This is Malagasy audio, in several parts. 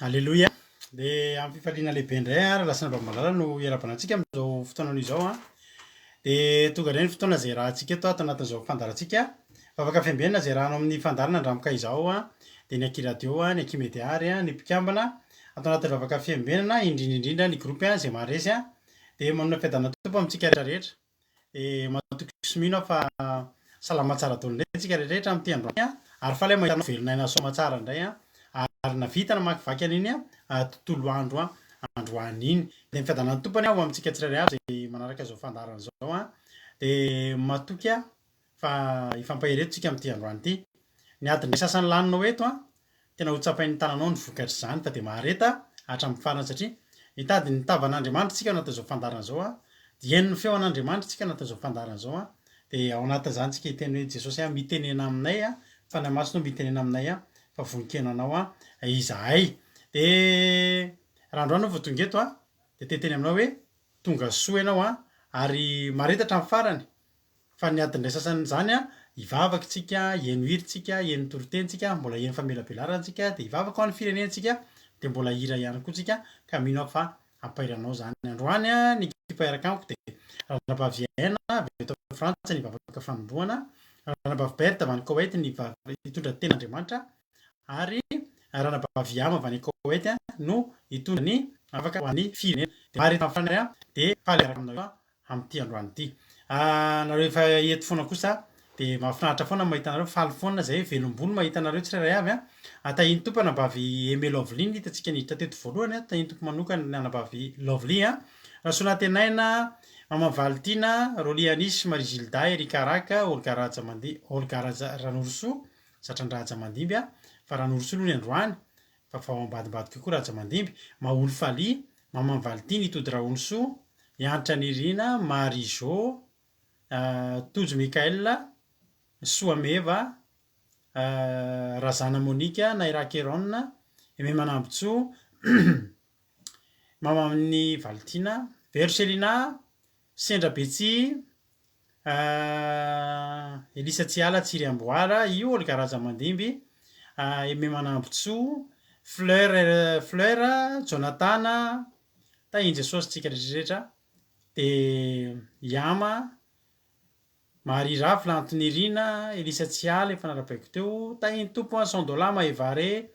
Aleloia. Dia amin'ny fifaliana lehibe indray ary lasina malala no iarabanantsika amin'izao fotoanan'io izao a. Dia tonga indray ny fotoana izay rahantsika eto ato anatin'izao fandarantsika. Vavaka fiambinana izay rahanao amin'ny fandarana handramika izao a. Dia ny aky radio a, ny aky mediary a, ny mpikambana atao anatin'ny vavaka fiambinana indrindra ny gropy a izay maharesy a. Dia manana fiadanana tompo amintsika rehetrarehetra. Dia matoky sy mino aho fa salama tsara daholo indray antsika rehetrarehetra amin'ity androany a. Ary faly aho mahita velonaina soma tsara indray a. Ary navita namakivaky an'iny a tontolo andro a androany iny. Dia ny fiadanan'ny tompony ao amintsika tsirairay avy izay manaraka izao fandarana izao a. Dia matoky a fa hifampahiretontsika amin'ity androany ity. Ny adiny sasany laninao eto a tena ho tsapain'ny tananao ny vokatra izany fa dia mahareta hatramin'ny farany satria hitady ny tavan'Andriamanitra tsika ao anatin'izao fandarana izao a. Dia henon'ny feo an'Andriamanitra tsika anatin'izao fandarana izao a. Dia ao anatin'izany tsika hiteny hoe Jesosy a mitenena aminay a fa ny masonao mitenena aminay a fa voninkenao anao a izahay. Dia raha androany no vao tonga eto a dia teteny aminao hoe tonga soa ianao a ary maharetatra amin'ny farany. Fa ny adiny sasany izany a hivavaka tsika, hihaino hira tsika, hihaino torotentsika, mbola hihaino famelabelarantsika tsika, dia hivavaka ho an'ny firenentsika, dia mbola hira ihany koa tsika ka mino aho fa ampahairanao izany. Androany a ny ekipa iaraka amiko dia Ranabavy avy eto Frantsa ny vavaka fanombohana, Ranabavy avy any Koweït ny hitondra ten'Andriamanitra ary Ranabavy avy any Koweït no hitondra ny vavaka ho an'ny firenena. Dia maharitra amin'ny farany a dia faly araka aminao amin'ity androany ity. Nareo efa eto foana kosa dia mahafinaritra foana mahita anareo, faly foana izay velom-bony mahita anareo tsirairay avy a. Tahiny tompo Anabavy Aimé Lovely ny hitantsika niditra teto voalohany a. Tahiny tompo manokana ny Anabavy Lovely a. Rasoana Tenaina, Mama Valtina, Rolianisy, Marie Gilda, Erika Raka, Olga Ranorosoa, Satrandraja Mandimby a. Fa Ranorosoa aloha ny androany fa vao ambadimbadika koa Raja Mandimby. Maolo Faly, Mama Valtina, Itody Rahonosoa, Yanitra Nirina, Marie Jo, Tojo Mikaela, Soameva, Razana Monika, Naira Keron, Aimé Manambotsoa, Mama amin'ny Valtina, Verselina, Sendra Betsy, Elisa Tsiala, Tsiry Amboara, io Olga Raja Mandimby, Aimé Manambotsoa, Fleur, Jonathan, tahiny Jesosy tsika rehetrarehetra. Dia Yama, Marie Rafla, Antonirina, Elisa Tsiala efa narabaiko teo, tahiny tompo Sandola, Maevare,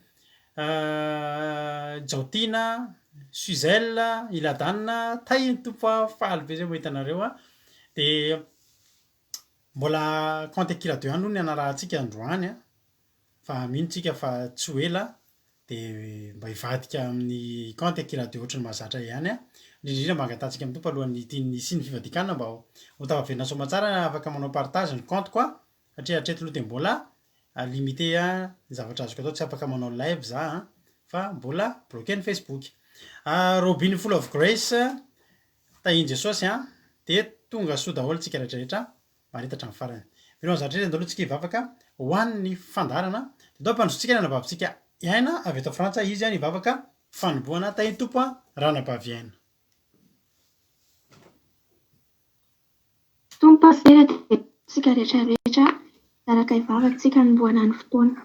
Jaotina, Suzelle, Iladanna, tahiny tompo faly be zay mahita anareo a. Dia mbola compte écrit radio ihany no ny anarahantsika androany a. Fa mino tsika fa tsy ho ela dia mba hivadika amin'ny compte écrit radio ohatry ny mahazatra ihany a. Indrindra mba hangatantsika amin'ny tompo alohan'ny tiany sy ny fivadikanana mba ho tafaverina soma tsara afaka manao partage ny compte koa satria hatreto aloha dia mbola limité ny zavatra azoko atao, tsy afaka manao live za fa mbola bloqué ny Facebook. Robin Full of Grace, tahiny Jesosy a. Dia tonga soa daholo tsika rehetrarehetra maharetatra amin'ny farany. Mino zatra rehetra andalo tsika hivavaka ho an'ny fandarana. Dia dao mpandrotsika ny Anabavintsika Iaina avy eto Frantsa, izy ny hivavaka fanombohana tahiny tompo Ranabavy Iaina. Tompo fera dia tsika rehetrarehetra araka hivavakantsika hanombohana ny fotoana.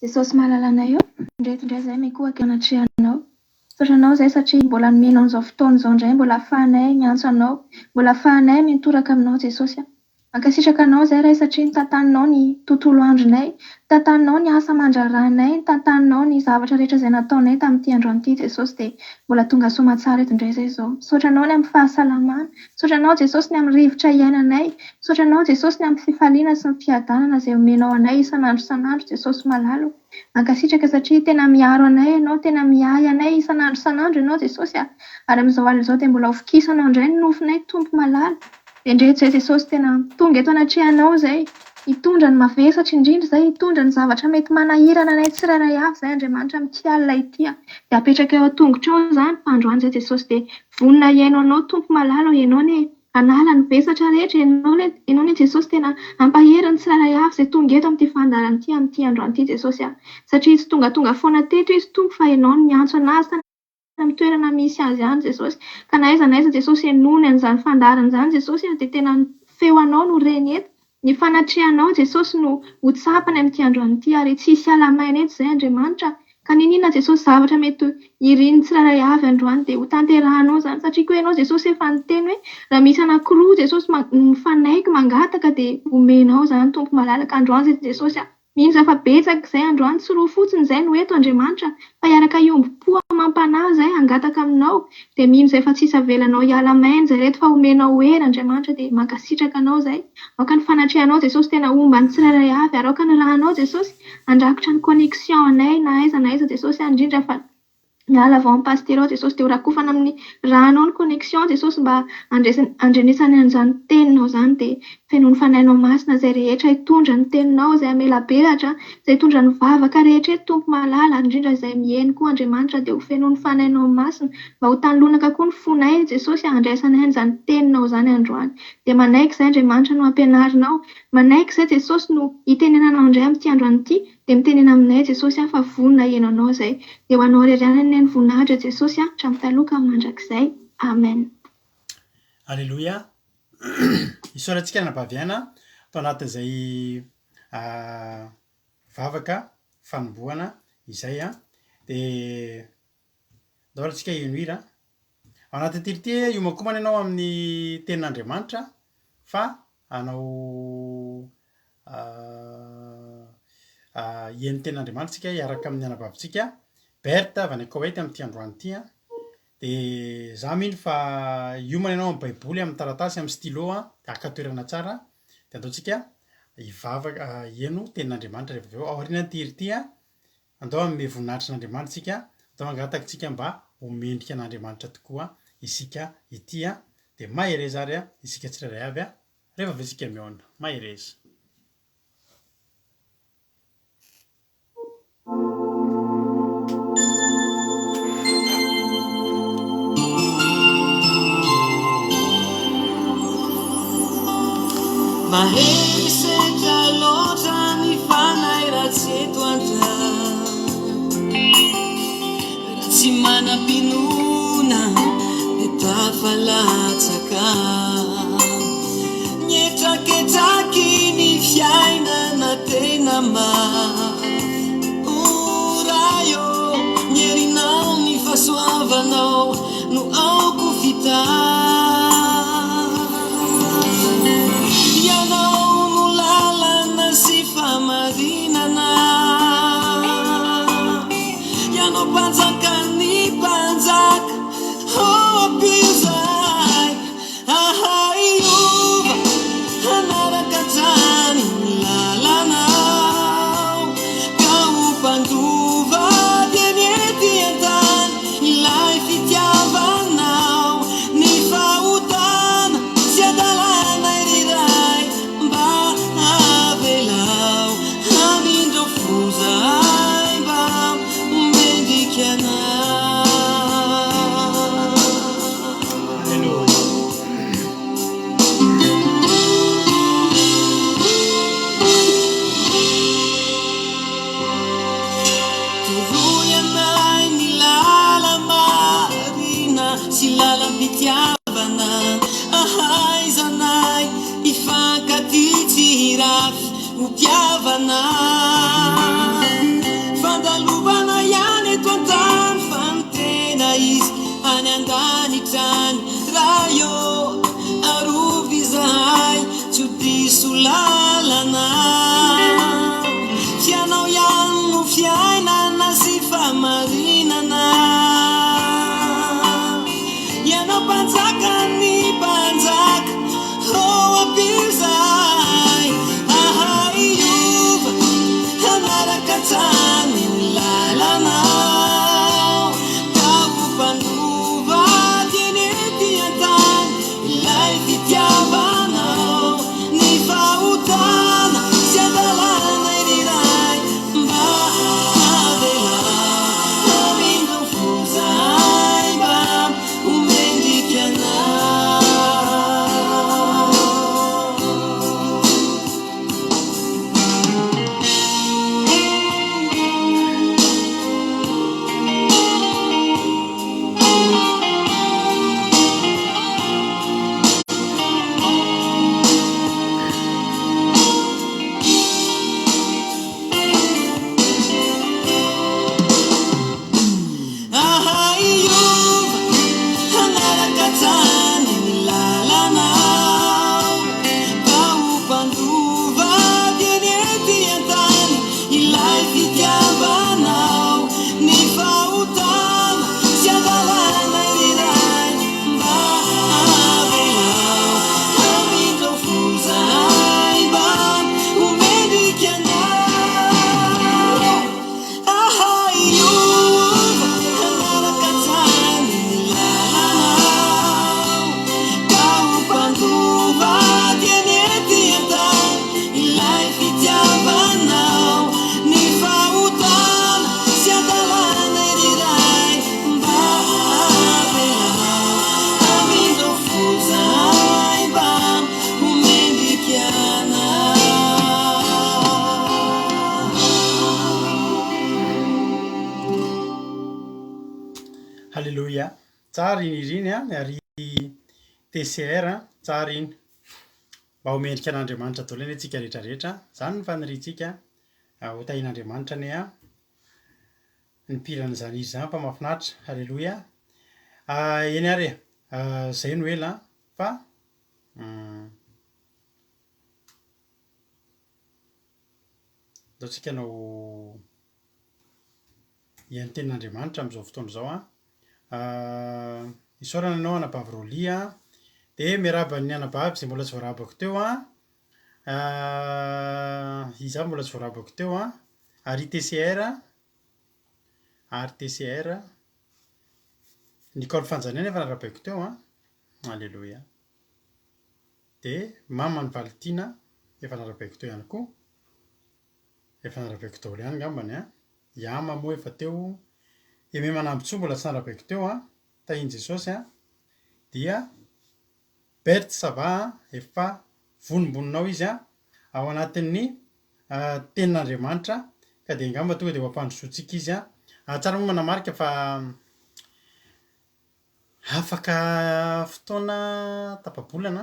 Jesosy mahalalana eo, indretindray izay mikohaka anatrehanao. Sotranao izay satria mbola nomenao an'izao fotoana izao indray, mbola ahafahanay miantso anao, mbola ahafahanay mitoraka aminao Jesosy. Mankasitraka anao izay Ray satria nitantaninao ny tontolo andronay, nitantaninao ny asa aman-draharahanay, nitantaninao ny zavatra rehetra izay nataonay tamin'ity androany ity Jesosy. Dia mbola tonga soa matsara eto indray izay izao. Sotranao ny amin'ny fahasalamana, sotranao Jesosy ny amin'ny rivotra iainanay, sotranao Jesosy ny amin'ny fifaliana sy ny fiadanana izay omenao anay isan'andro Jesosy malalo. Mankasitraka satria tena miaro anay ianao, tena miahy anay isan'andro ianao Jesosy. Ary amin'izao alina izao dia mbola ho fokisanao indray ny nofinay Tompo malala. Dia indreto izay Jesosy tena tonga eto anatrehanao izay hitondra ny mavesatra indrindra izay hitondra ny zavatra mety manahirana anay tsirairay avy izay Andriamanitra amin'ity alina ity. Dia apetraka eo an-tongotrao izany androany izay Jesosy. Dia vonona iainao anao Tompo malala, ianao ny hanala ny vesatra rehetra, ianao ny Jesosy tena ampahery ny tsirairay avy izay tonga eto amin'ity fandarana ity, amin'ity androany ity Jesosy. Satria tsy tonga foana teto izy Tompo fa ianao ny miantso anazy amin'ny toerana misy azy ihany Jesosy. Ka na aiza Jesosy ianony an'izany fandarana izany Jesosy dia tena feo anao no reny eto. Ny fanatrehanao Jesosy no ho tsapany amin'ity androany ity ary tsy hisy alamaina eto izay Andriamanitra. ka ninona Jesosy zavatra mety iriny tsirairay avy androany dia ho tanterahanao zany satria koa ianao Jesosy efa niteny hoe raha misy anankiroa Jesosy mifanaiky mangataka dia omenao zany tompo malalaka androany zay Jesosy mihitsy fa betsaka izay androany tsy roa fotsiny izay no eto Andriamanitra fa iaraka iombi-po mampanahy izay hangataka aminao dia mihitsy izay fa tsisy avelanao hiala maina izay reto fa omenao hery Andriamanitra dia mankasitraka anao izay aoka ny fanatrehanao Jesosy tena omba ny tsirairay avy ary aoka ny rahanao Jesosy andrakotra ny connexion anay na aiza Jesosy indrindra fa miala avao amin'ny pasterao Jesosy dia ho rakofana amin'ny rahanao ny connexion Jesosy mba andrenesany an'izany teninao zany dia fenoy ny fanahinao masina izay rehetra hitondra ny teninao izay hamela belatra izay hitondra ny vavaka rehetra tompo malala indrindra izay miheny koa Andriamanitra dia ho fenoy ny fanahinao masina mba ho tanlonaka koa ny fonay Jesosy andraisanay an'izany teninao zany androany dia manaiky izay Andriamanitra no ampianarinao manaiky izay Jesosy no hitenenanao indray amin'ity androany ity dia mitenena aminay Jesosy fa vonona ienanao izay dia ho anao rerianany ny voninahitra Jesosy hatramin'ny taloka mandrakizay amen. Alleluia. Isaorantsika nabaviana tao anatin'izay vavaka fanombohana izay dia daholo antsika hinohira ao anatin'ny tirity iomakomana ianao amin'ny tenin'Andriamanitra fa anao hieny tenin'Andriamanitra tsika hiaraka amin'ny anabavintsika Berta avy any Koweït amin'ity androany ity dia za mino fa hiomana ianao amin'ny baiboly amin'ny taratasy amin'ny stylo aka toerana tsara dia ataotsika hivavaka hieno tenin'Andriamanitra rehefa avy eo aorian'ny tirity andao amin'ny voninahitry n'Andriamanitra tsika atao mangataka tsika mba homendrika an'Andriamanitra tokoa isika ity dia mahereza ary isika tsirairay avy rehefa avy isika mihaona mahereza. Mahesetra loatra ny fanahy raha tsy eto andra raha tsy manam-pinona dia tafalatsaka nyetraketraky ny fiainana tena rayo nyerinao ny fahasoavanao no aoko fita marinana ianao mpanjaka ny mpanjaka apizay ahaiova hanaraka trany lalanao ka ho mpandova dia ny ety an-tany ilay fitiavanao ny fahotana sy adalana iriray mba avelao amindro fozay mba mendrikana. Toroyanay ny lala marina sy lalam-pitiavana ahaizanay ifankatitsy rafy utiavana fandalovana ihany eto an-tany fantena izy any andanitrany rayo arovy zahay tsy ho diso lalana fianao ihany no fiainana sy famarinana ianao mpanjaka ny mpanjaka apizay ahaiova Alléluia. Tsara iny iriny ary TCR tsara iny. Mba homendrika an'Andriamanitra daholo anie antsika rehetrarehetra. Zany ny faniriantsika ho tahian'Andriamanitra anie ny mpirana izany izy zany fa mahafinaritra. Alléluia. Eny ary zay no ela fa ataontsika no hihaino tenin'Andriamanitra amin'izao fotoana izao isaorana ianao anabavy Rolia dia miarahaba ny anabavy izay mbola tsy voarabako teo iza mbola tsy voarabako teo ary TCR Nicole Fanjaniana efa narabaiko teo Alléluia. Dia mama ny Valentine efa narabaiko teo ihany koa. Efa narabaiko daholo ihany ngambany Yama moa efa teo. Eme Manambotsoa mbola tsy narabaiko teo tahian Jesosy dia Berthe ça va efa vonimboninao izy ao anatin'ny tenin'Andriamanitra ka dia ngamba tonga dia ho ampandrosoantsika izy tsara moa manamarika fa afaka fotoana tapa-bolana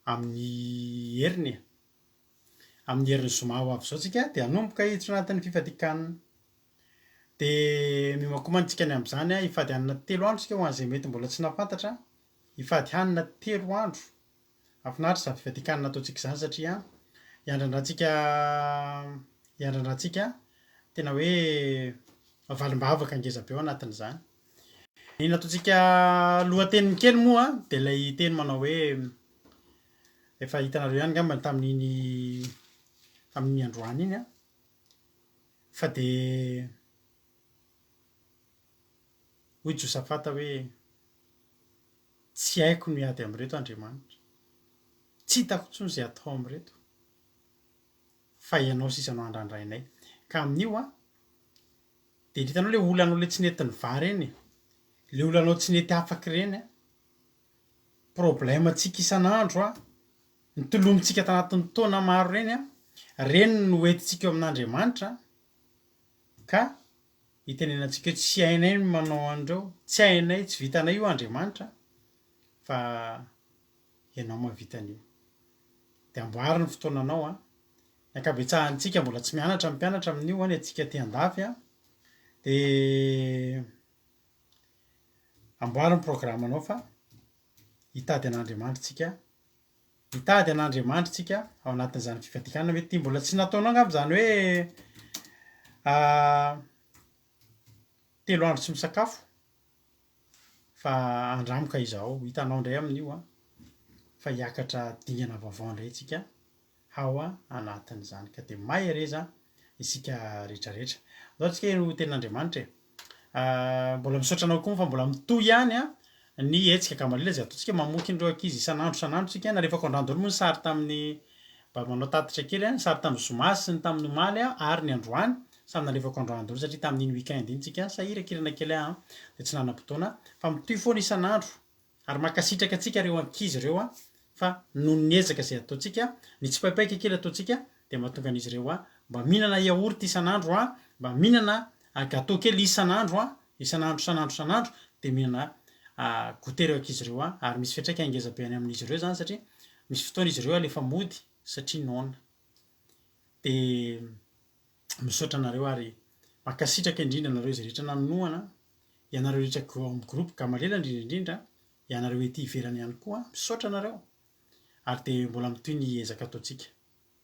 amin'ny heriny zoma ho avy izao tsika dia hanomboka hiditra anatin'ny fifadikanana dia mihomakomantsika ny amin'izany hifady hanina 3 andro tsika ho an'izay mety mbola tsy nafantatra hifady hanina 3 andro. Mahafinaritra izany fifadikanana ataontsika izany satria hiandrandrantsika tena hoe valim-bavaka ngeza be ao anatin'izany. Ny nataontsika lohateniny kely moa dia ilay teny manao hoe efa hitanareo ihany ngambany tamin'ny androany iny fa dia hoy Josafata hoe tsy haiko ny miady amin'ireto Andriamanitra, tsy hitako intsony izay atao amin'ireto fa ianao sisa no handrandrainay. Ka amin'io dia hitanao ilay olanao ilay tsy nety ny vary eny, ilay olanao tsy nety afaka ireny problèmantsika isan'andro ny tolomontsika tanatin'ny taona maro ireny no entintsika eo amin'Andriamanitra ka hitenenantsika hoe tsy hainay ny manao an'ireo, tsy hainay, tsy vitanay io Andriamanitra fa ianao mahavita an'io. Dia amboary ny fotoananao ny ankabetsahantsika mbola tsy mianatra amin'io ny antsika ty andafy dia amboary ny programanao fa hitady an'Andriamanitra tsika ao anatin'izany fifadikanana. Mety mbola tsy nataonao angamba izany hoe 3 andro tsy misakafo fa andramoka izaho hitanao indray amin'io fa hiakatra dingana vaovao indray tsika ao anatin'izany ka dia mahereza isika rehetrarehetra. Ataontsika ho tenin'Andriamanitra mbola misaotra anao koa fa mbola mitohy ihany ny hetsika kamalila izay ataontsika mamoky indreo ankizy isan'andro tsika narefako androany moa ny sary tamin'ny mba manao tatitra kely ny sary tamin'ny zoma sy ny tamin'ny omaly ary ny androany samy narefako androany daholo satria tamin'iny weekend iny tsika sahirakirana kely dia tsy nanam-potoana fa mitohy foana isan'andro ary makasitraka antsika ireo ankizy ireo fa noho ny ezaka izay ataontsika ny tsy paipaika kely ataontsika dia mahatonga an'izy ireo mba mihinana yaourt isan'andro mba mihinana gâteau kely isan'andro dia mihinana goûter ireo ankizy ireo ary misy fiantraika ngeza be any amin'izy ireo zany satria misy fotoana izy ireo alefa mody satria noana dia misaotra anareo ary makasitraka indrindra anareo izay rehetra nanonoana ianareo rehetra amin'ny groupe Gamalela indrindra ianareo ety iverany ihany koa misaotra anareo ary dia mbola mitohy ny ezaka ataontsika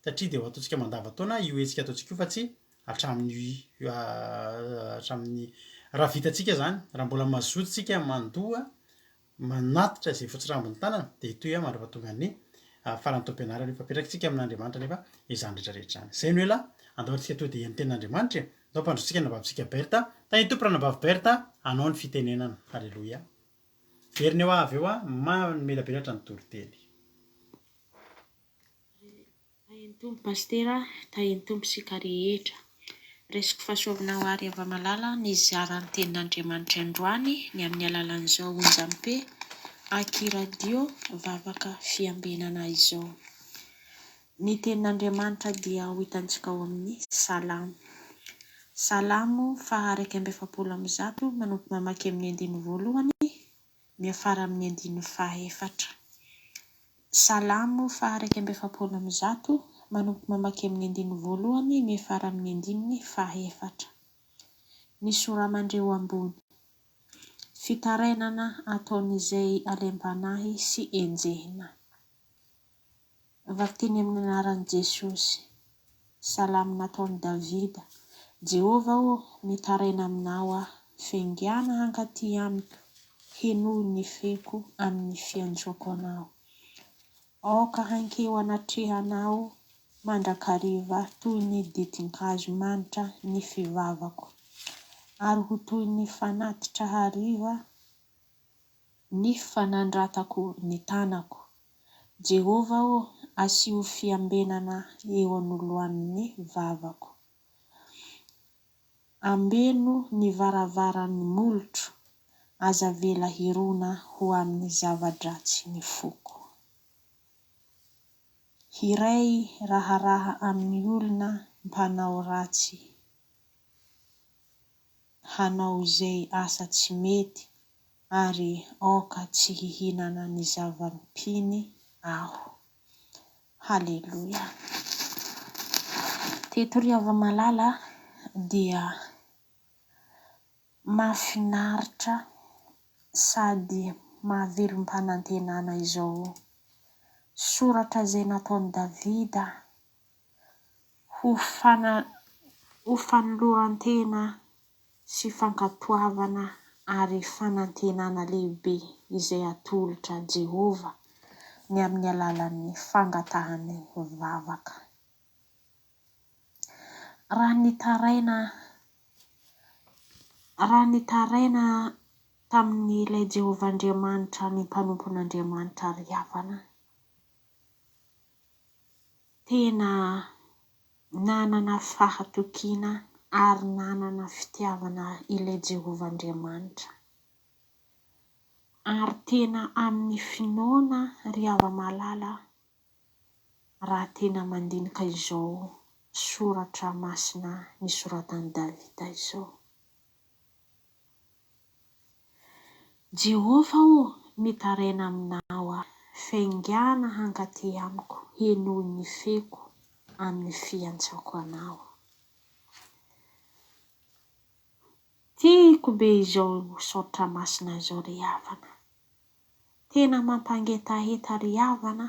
satria dia ho ataontsika mandavataona io hetsika ataontsika io fa tsy hatramin'ny raha vitantsika zany raha mbola mazoto tsika mandoa manatitra izay fotsirambony tanana dia itoy mandrapatonga ny farany taom-pianarana efa apetrakantsika amin'Andriamanitra nefa izany rehetrarehetra zany. Zay no ela andahoantsika to dia hihaino tenin'Andriamanitra andao mpandrotsika nabavitsika Berta tany tompo nabavy Berta anao ny fitenenana. Alleluia. Veriny eo avy eo mamela belatra ny toriteny. Tahiany tompo pastera, tahiany tompo sika rehetra. Resiko fahasoavinao ary ava-malala ny zaran'ny tenin'Andriamanitra androany ny amin'ny alalan'izao onjam-pe Aki radio vavaka fiambenana izao. Ny tenin'Andriamanitra dia ho hitantsika ao amin'ny salamo. Salamo faha 170 manompo mamaky amin'ny 15 miafara amin'ny 14. Salamo faha 170 manompo mamaky amin'ny 15 miafara amin'ny 14. Ny soramandreo ambony. Fitarainana ataon'izay alembanahy sy enjehina. Vaktiny amin'ny anaran'i Jesosy. Salamo nataon'i Davida. Jehova mitaraina aminao aho, fengiana hankaty amiko, henohy ny feko amin'ny fiantsoko anao. Aoka hankeo anatrehanao mandrakariva toy ny ditin-kazo manitra ny fivavako, ary ho toy ny fanatitra hariva ny fanandratako ny tanako. Jehova asio fiambenana eo anoloan'ny vavako. Ambeno ny varavaran'ny molotro, aza vela hirona ho amin'ny zava-dratsy ny foko. Hiray raharaha amin'ny olona mpanao ratsy, hanao izay asa tsy mety, ary aoka tsy hihinana ny zava-mpiny aho. Haleluia. Teto Riavamalala dia mahafinaritra sady mahavelom-panantenana izao soratra izay nataon'i Davida ho fanoloran-tena sy fankatoavana ary fanantenana lehibe izay atolotra Jehova ny amin'ny alalan'ny fangatahany vavaka. Raha nitaraina tamin'ny ilay Jehovah-Andriamanitra ny mpanompon'Andriamanitra ry havana, tena nanana fahatokiana ary nanana fitiavana ilay Jehovah-Andriamanitra. Ary tena amin'ny finoana ry Havamalala raha tena mandinika izao soratra masina nisoratan'i Davida izao. Jehova mitaraina aminao aho, fengiana hankaty amiko, henohy ny feko amin'ny fiantsoko anao. Tiako be izao soratra masina izao ry havana. Tena mampangetaheta ry havana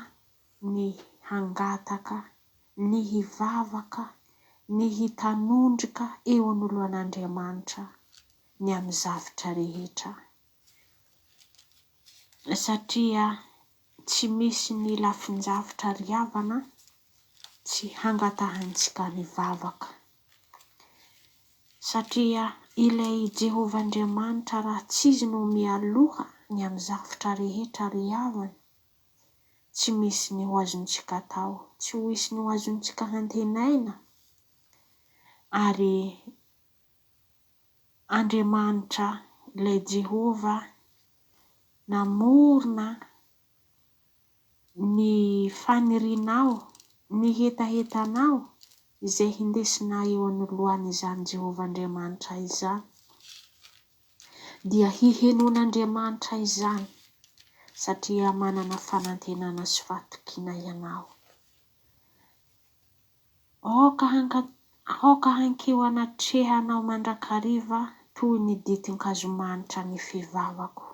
ny hangataka, ny hivavaka, ny hitanondrika eo anoloan'Andriamanitra ny amin'ny zavatra rehetra. Satria tsy misy ny lafin-javatra ry havana tsy hangatahantsika ny vavaka. Satria ilay Jehovah-Andriamanitra raha tsy izy no mialoha ny amin'ny zavatra rehetra ry havana, tsy misy ny ho azontsika atao, tsy misy ny ho azontsika hantenaina. Ary Andriamanitra ilay Jehova namorona ny fanirinao, ny hetahetanao izay hindesina eo anoloan'izany Jehovah-Andriamanitra izany, dia hihenon'Andriamanitra izany satria manana fanantenana sy fahatokiana ianao. Aoka hankeo anatrehanao mandrakariva toy ny ditin-kazomanitra ny fivavako,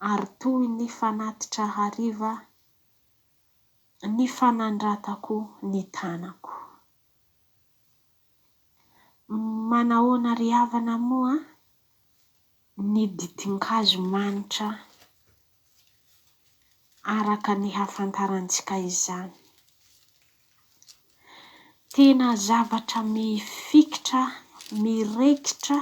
ary toy ny fanatitra hariva ny fanandratako ny tanako. Manahoana ry havana moa ny ditin-kazomanitra araka ny hafantarantsika izany. Tena zavatra mifikitra, mirekitra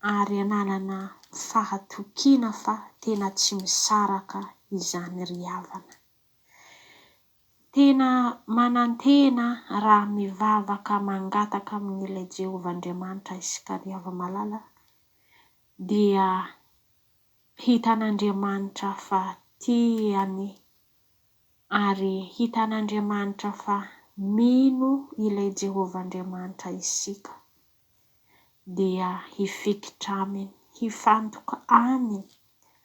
ary ananana fahatokiana fa tena tsy misaraka izany ry havana. Tena manantena raha mivavaka mangataka amin'ilay Jehovah-Andriamanitra isika ry Havamalala, dia hitan'Andriamanitra fa tiany ary hitan'Andriamanitra fa mino ilay Jehovah-Andriamanitra isika. dia hifikitra aminy, hifantoka aminy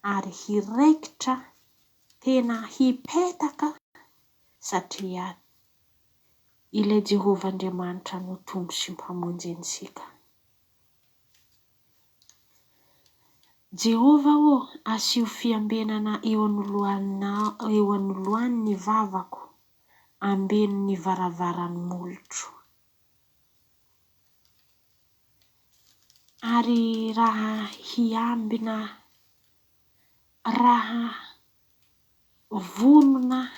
ary hiraikitra tena hipetaka satria ilay Jehovah Andriamanitra no tombo sy mpamonjy antsika. Jehovah asio fiambenana eo anoloan'ny vavako, ambeno ny varavaran'ny molotro. Ary raha hiambina, raha vonona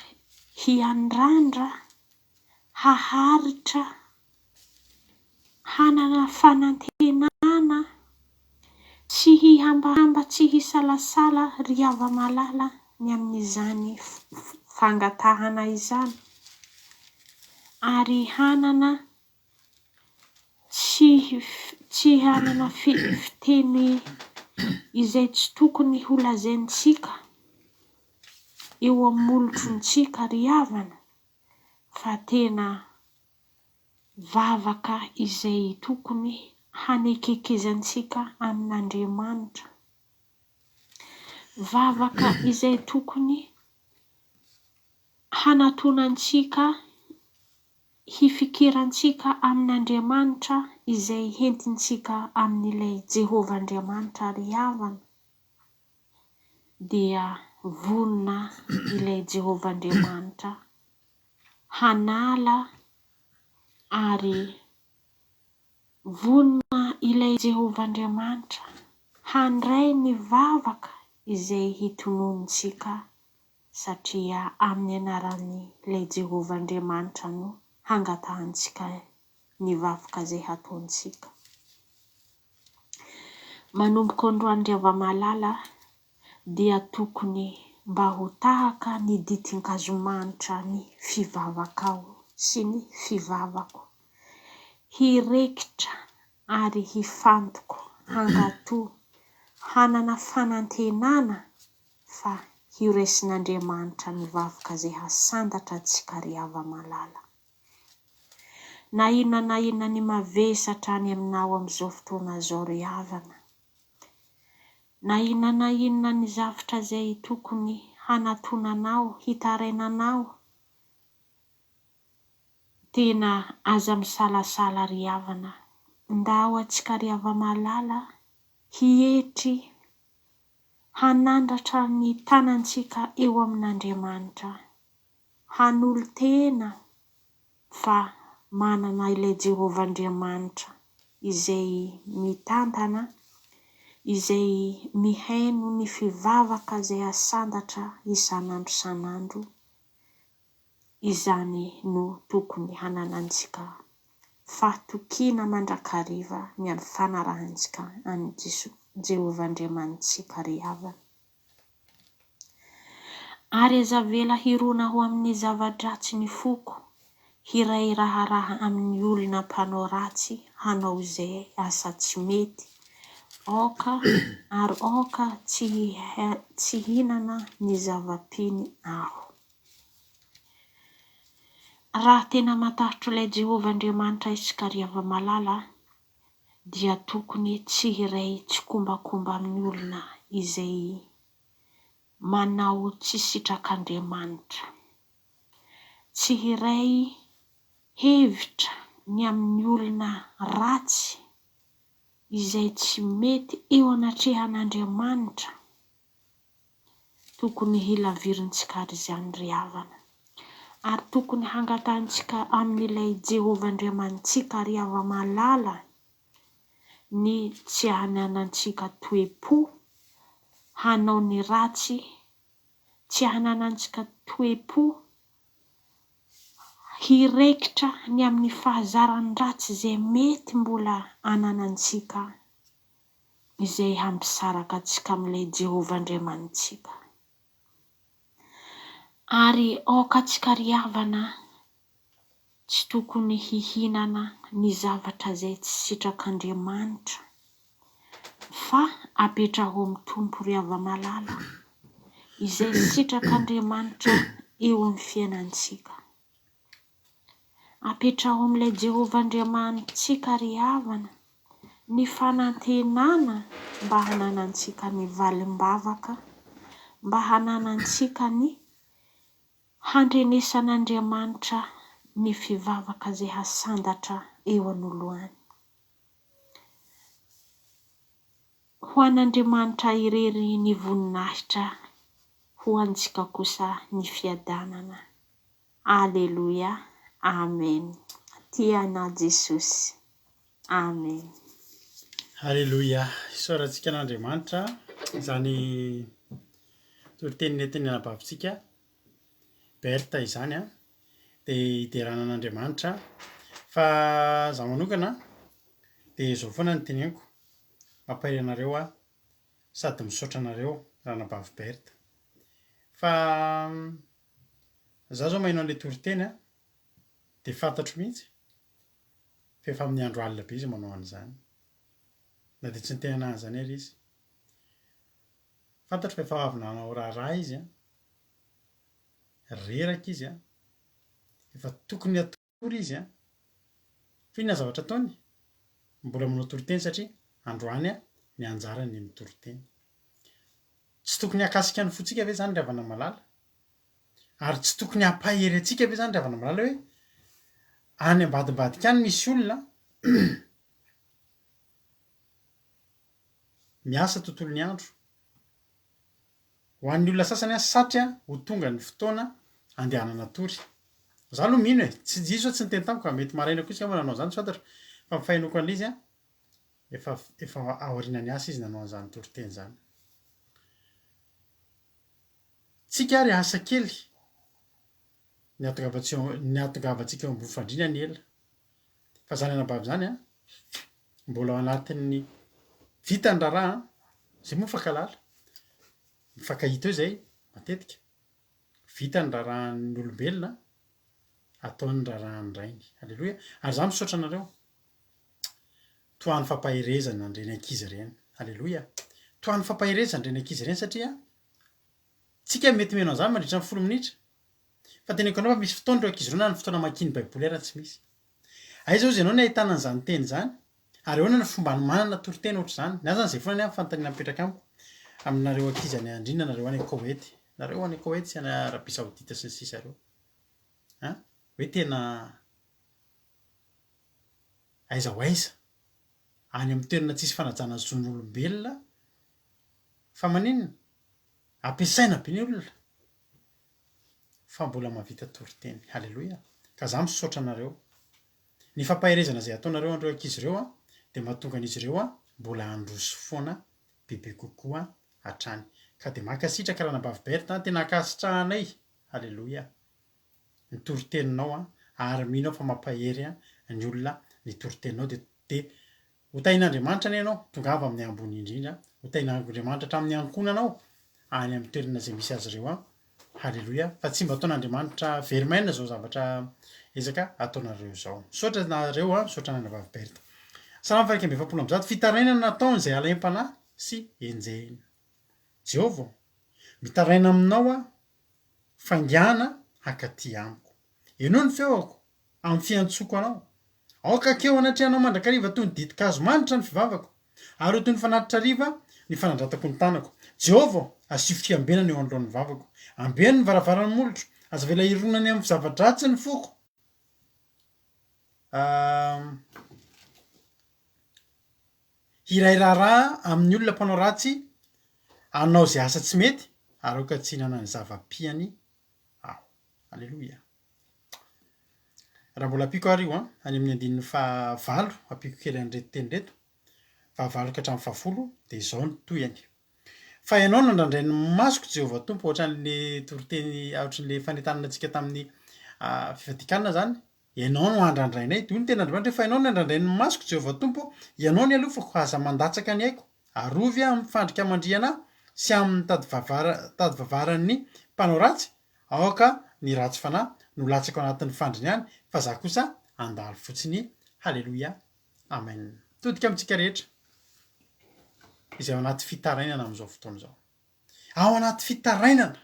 hiandrandra, haharitra, hanana fanantenana, tsy hihambahamba, tsy hisalasala ry ava-malala ny amin'izany fangatahana izany. Ary hanana tsy hanana fiteny izay tsy tokony holazaintsika eo amin'ny molotrontsika ry havana, fa tena vavaka izay tokony hanekekezantsika amin'Andriamanitra. Vavaka izay tokony hanatonantsika hifikirantsika amin'Andriamanitra izay hentintsika amin'ilay Jehovah Andriamanitra ry havana. Dia vonona ilay Jehovah Andriamanitra hanala ary vonona ilay Jehovah Andriamanitra handray ny vavaka izay hitonontsika satria amin'ny anaran'ilay Jehovah Andriamanitra no hangatahantsika ny vavaka izay hataontsika. Manomboka androany ava-malala dia tokony mba ho tahaka ny ditin-kazomanitra ny fivavakao sy ny fivavako, hirekitra ary hifantoko, hangatoa, hanana fanantenana fa hiresin'Andriamanitra ny vavaka izay hasandatra antsika ry ava-malala. Na inona ny mavesatra any aminao amin'izao fotoana izao ry havana, na inona ny zavatra izay tokony hanatonanao, hitarainanao, tena aza misalasala ry havana. Ndao antsika ry ava-malala hietry hanandratra ny tanantsika eo amin'Andriamanitra, hanolo-tena fa manana ilay Jehovah Andriamanitra izay mitantana, izay mihaino ny fivavaka izay hasandatra isan'andro isan'andro. Izany no tokony hananantsika fahatokiana mandrakariva ny amin'ny fanarahantsika any Jehovah Andriamanitsika ry havana. Ary azavela hirona ho amin'ny zava-dratsy ny foko, hiray raharaha amin'ny olona mpanao ratsy, hanao izay asa tsy mety, ary aoka tsy hinana ny zava-piny aho. Raha tena matahotra ilay Jehovah Andriamanitra isika ry ava-malala, dia tokony tsy hiray tsy kombakomba amin'ny olona izay manao tsy sitrak'Andriamanitra, tsy hiray hevitra ny amin'ny olona ratsy izay tsy mety eo anatrehan'Andriamanitra. Tokony hilavirintsika izany ry havana, ary tokony hangatahantsika amin'ilay Jehovah Andriamanitsika ry ava-malala ny tsy hananantsika toe-po hanao ny ratsy, tsy hananantsika toe-po hirekitra ny amin'ny fahazaran'ny ratsy izay mety mbola hananantsika, izay hampisaraka antsika amin'ilay Jehovah Andriamanitsika. Ary aokantsika ry havana tsy tokony hihinana ny zavatra izay tsy sitrak'Andriamanitra, fa apetraho amin'ny tompo ry ava-malala izay sitrak'Andriamanitra eo amin'ny fiainantsika. Apetraho amin'ilay Jehovah Andriamanitsika ry havana ny fanantenana mba hananantsika ny valim-bavaka, mba hananantsika ny handrenesan'Andriamanitra ny fivavaka izay hasandatra eo anoloany. Ho an'Andriamanitra irery ny voninahitra, ho antsika kosa ny fiadanana. Aleluia, amen. Tiana Jesosy, amen. Halleluia. Isaorantsika an'Andriamanitra izany toriteny netiny anabavintsika Berta izany dia hiderana an'Andriamanitra. Fa zaho manokana dia izao foana ny teneniko, mampahay anareo sady misaotra anareo ranabavy Berta. Fa zaho zao maheno an'ilay toriteny dia fantatro mihitsy fa efa amin'ny andro alina be izy manao an'izany, na dia tsy ny tena an'izany ary izy. Fantatro fa efa avy nanao raharaha izy reraka izy efa tokony atory izy fa inona zavatra ataony? Mbola manao toriteny satria androany ny anjarany ny toriteny. Tsy tokony hakasika ny fotsika ve zany ravana malala? Ary tsy tokony hampahery antsika ve zany ravana malala hoe any ambadimbadika any misy olona miasa tontolo ny andro. Ho an'ny olona sasany satria ho tonga ny fotoana andehanana tory. Zaho aloha mino tsy jiso tsy ny teny tamiko ka mety maraina koa izy manao an'izany, tsy fantatro fa ny fahainoko an'ilay izy efa aorianany asa izy nanao an'izany toriteny izany. Tsika ary asa kely ny atongavatsika eo ambony fandriana ny ela. Fa zany anabavy zany mbola ao anatin'ny vita ny raharaha izay moa mifankalala. Mifankahita eo izay matetika. Vita ny raharahan'ny olombelona, ataony raharahan'ny rainy. Halleloia. Ary zaho misaotra anareo. Toan'ny fampaherezana andreny ankizy ireny. Halleloia. Toan'ny fampaherezana andreny ankizy ireny satria tsika mety meno an'izany mandritra ny 10 minitra. Fa teneniko anao fa misy fotoana ireo ankizy ireo na ny fotoana mankiny baiboly ary tsy misy. Aiza izao ianao ny ahitana an'izany teny izany? Ary ahoana ny fomba manana toriteny ohatr'izany? Ny azany izay foana ny fanontaniana mipetraka amiko aminareo ankizy any andrina, nareo any Koweity. Nareo any Koweity sy any Arabia Saodita sy ny sisa reo. Hoe tena aiza ho aiza any amin'ny toerana tsisy fanajana zon'olombelona fa maninona? Ampiasaina be ny olona fa mbola mahavita toriteny. Halleloia. Ka zaho misaotra anareo. Ny fampaherezana izay ataonareo an'ireo ankizy ireo dia mahatonga an'izy ireo mbola handroso foana bebe kokoa hatrany. Ka dia mankasitraka ranabavy Berta, tena ankasitrahanay. Halleloia. Ny toriteninao ary mino fa mampahery ny olona ny toriteninao dia hotain'Andriamanitra anie ianao tonga avy amin'ny ambony indrindra. Hotain'Andriamanitra hatramin'ny ankonanao any amin'ny toerana izay misy azy ireo. Halleloia. Fa tsy mba ataon'Andriamanitra verimaina zao zavatra ezaka ataonareo izao. Misaotra nareo, misaotra ranabavy Berta. Salamo 127 fitarainana nataony izay alaim-panahy sy enjehina. Jehovah, mitaraina aminao fangana hakaty amiko. Eno ny feoko amin'ny fiantsoko anao. Aoka keo anatrehanao mandrakariva toy ny ditin-kazo manitra ny fivavako. Ary ho toy ny fanatitra riva ny fanandratako ny tanako. Jehovah, asio fiambenana eo anoloan'ny vavako. Ambeno ny varavaran'ny molotro. Aza vela ironany amin'ny zava-dratsy ny foko. Iray raharaha amin'ny olona mpanao ratsy, anao izay asa tsy mety, ary aoka tsy hinanany zava-piany aho. Halleloia. Raha mbola ampiko ary io any amin'ny 9 ampiko kely an'ireto teny reto, 9 ka hatramin'ny 10 dia izao ny toyany. Fa ianao nandrandray ny masoko Jehovah Tompo ohatran'ilay toriteny ohatran'ilay fanentanana antsika tamin'ny fifadikanana zany. Ianao no andrandrainay. Dia hoy ny tena Andriamanitra fa ianao no andrandray ny masoko Jehovah Tompo, ianao ny alofako aza mandatsaka ny haiko. Arovy amin'ny fandrika mandriana sy amin'ny tadivavaran'ny mpanao ratsy, aoka ny ratsy fanahy no latsaka ao anatin'ny fandriny any, fa za kosa andalo fotsiny. Halleluia. Amen. Todika amintsika rehetra izay ao anaty fitarainana amin'izao fotoana izao. Ao anaty fitarainana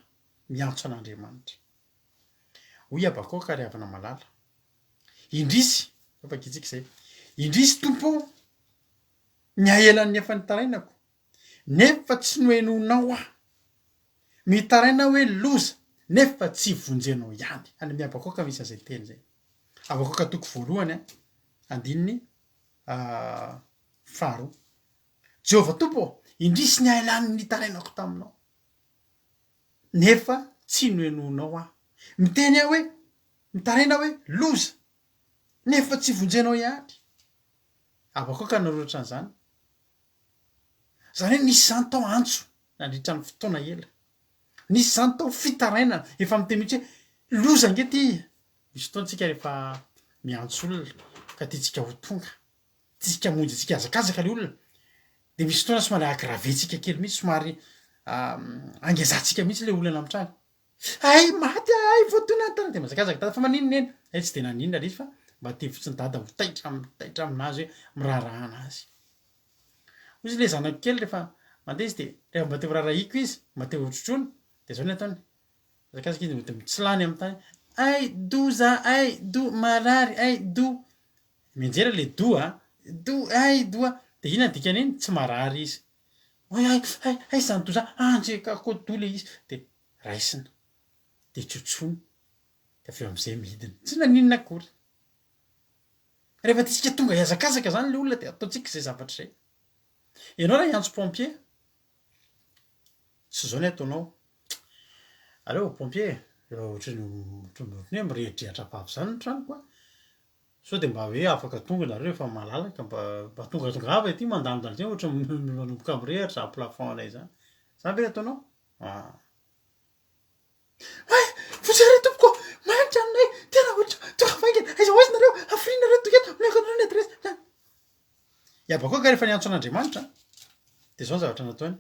miantso an'Andriamanitra. Hoy Abakoka ary havana malala. Indrisy, afaka itsika izay. Indrisy Tompo ny aelan'ny efa nitarainako nefa tsy noenonao aho mitaraina hoe loza nefa tsy vonjenao ihany any amy abakoka misy an'izay teny zay abakoka toko voalohany andininy faharoa Jehovah tompo indrisy ny aelany nitarainako taminao nefa tsy noenonao aho miteny aho hoe mitaraina hoe loza nefa tsy vonjenao ihany abakoka narotran' zany hoe nisy zany tao antso nandritra ny fotoana ela nisy zany tao fitarainana efa miteny mihitsy hoe loza nge ty misy fotoantsika rehefa miantso olona ka tiatsika ho tonga tiatsika monjy atsika azakazaka le olona de misy fotoana somary agravetsika kely mihitsy somary angezantsika mihitsy le olana am'trano ay maty ay voatonatana de mazakazaka tada fa maninona eny ay tsy de naninona le izy fa mba te fotsiny dada ho taitra aminazy hoe mirarahana azy izy le zanako kely rehefa mandeha izy de rehefa mba te ho rarahiko izy mba te hotrotrony de zao ny ataony mazakazaka izy de mitsilany amy tany ay doza ay do marary ay do mianjera le do ay doa de ina dikany iny tsy marary izy oy ay zany doza andrekako do le izy de raisina de trotrony de aveo am'izay midiny tsy naninona akory rehefa tisika tonga iazakazaka zany le olona de ataotsika zay zavatra zay ianao raha iantso pompier tsy zao ny ataonao aleo pompier ohatrany hoe mirehitrehatra-pavy zany ny tranoko a sao de mba hoe afaka tonga nareo rehefa malalaka mba tongatongava ty mandandany zay ohatra manomboka mirehatra plafond anay zany zany ve ataonao votsare tompoko manitra aminay tena ohatra tonga vaingana aiza hoazy nareo afirinareo toketo miakanareo ny adresa iabakoka rehefa niantso an'Andriamanitra de zao ny zavatra nataony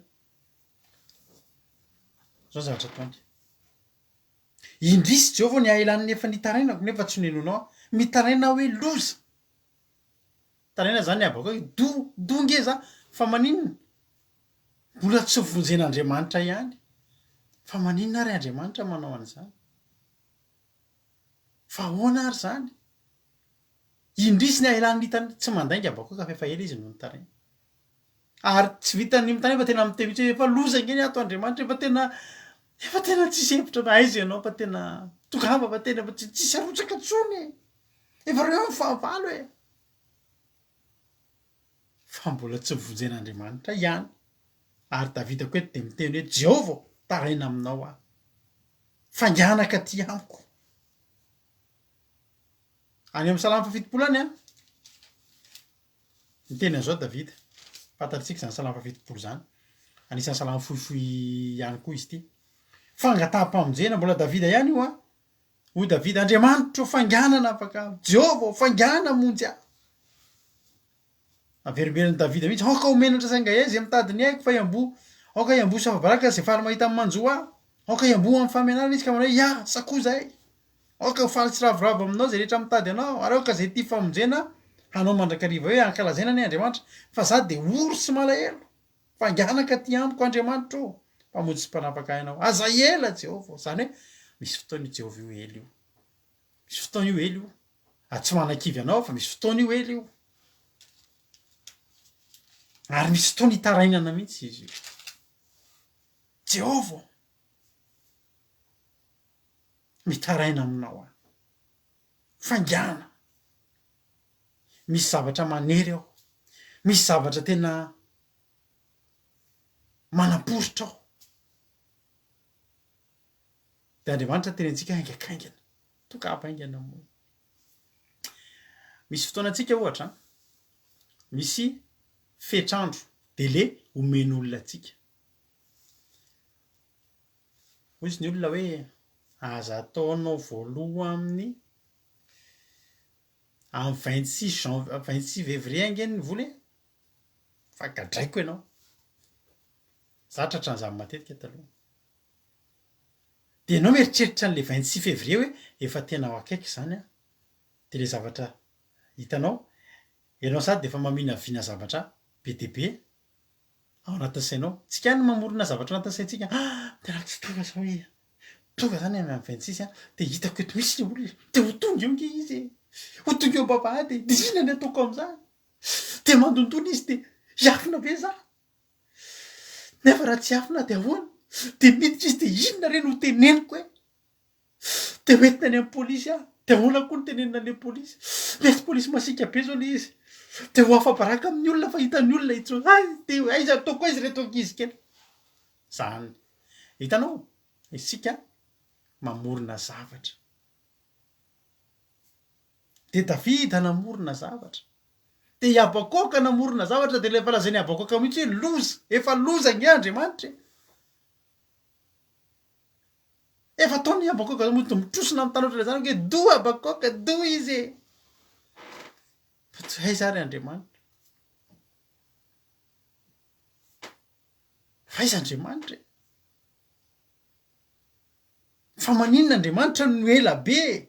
zao ny zavatra ataony indrisy Jehovah ny aelan'ny efa nitarainako nefa tsy nenonao mitaraina hoe loza taraina zany abakoka do ngeza fa maninona mbola tsy vonjen'Andriamanitra ihany fa maninona ary Andriamanitra manao an'izany fa ahoana ary zany indrisy ny aelan'ny hitany tsy mandainga abakoka fa efa ela izy no nitaraina ary tsy vitany mitaraina fa tena miteny mihitsy efa loza ngeny ato Andriamanitra efa tena tsisy hevitra na aiza ianao fa tena tongava fa tena fa tsisy arotsaka tsony efa reo amy fahavalo fa mbola tsy vonjen'Andriamanitra ihany ary Davida koa eto de miteny hoe Jehovah taraina aminao aho fanganaka ty amiko any amy salama fafitopolo any miteny an'izao Davida fantatritsika zany salama fafitopolo zany anisan'ny salama fohifohy ihany koa izy ty fangataham-pamonjena mbola Davida ihany io hoy Davida Andriamanitra fanganana afaka Jehovah fangana monjy aho averimberin'ny Davida mihitsy aoka homenatra sainga izy mitadiny aiko fa iambo aoka iambo savabaraka zay faly mahita amin'ny manjo aho aoka iambo amin'ny famenana izy ka manao ia sakoa zahay aoka faly tsy ravoravo aminao zay rehetra mitady anao ary aoka zay ty famonjena hanao mandrakariva hoe ankalazaina ny Andriamanitra fa za de oro sy malahelo fanganaka ty amiko Andriamanitra o mpamonjy sy mpanapaka ainao aza ela Jehovah zany hoe misy fotoana io Jehovah io ely io misy fotoana io ely io tsy manakivy anao fa misy fotoana io ely io ary misy fotoana hitarainana mihitsy izy io Jehovah mitaraina aminao aho fangana misy zavatra manery aho misy zavatra tena manam-poritra aho de Andriamanitra tenentsika haingakaingana tokapaingana mo misy fotoana antsika ohatra misy fetrandro dele omen'olona atsika hoy izy ny olona hoe aza ataonao voaloha amin'ny 26 février angeny ny vola fa gadraiko ianao zatra tranzany matetika taloha de ianao mieritreritra n'le 26 février hoe efa tena ho akaiky zany de le zavatra hitanao ianao sady de efa mamina vina zavatra be de be ao anatin'ny sainao tsika ny mamorona zavatra anatin'ny saintsika tena tsy tonga zao tonga zany amy 26 de hitako eto misy le olona de ho tonga eo nge izy ho tonga eo baba de inona ny ataoko am'zany de mandontono izy de Iafina be za nefa raha tsy afina de ahoana de miditra izy de inona reny ho teneniko e de hoentina any amin'ny polisy aho de ahoana koa ny tenenina any amin'ny polisy mety polisy masika be zao le izy de ho afabaraka amin'ny olona fa hitan'ny olona itso ay de aiza ataoko izy reto ankizy kely zany hitanao isika mamorona zavatra de Davida namorona zavatra de Abakoka namorona zavatra de lefa lazainy Abakoka mihitsy hoe loza efa loza ny Andriamanitra efa taony Abakoka mitrosona amin'ny tanotra zany hoe do Abakoka do izy fa tsy hay zary Andriamanitra fa izy Andriamanitra fa maninona Andriamanitra no ela be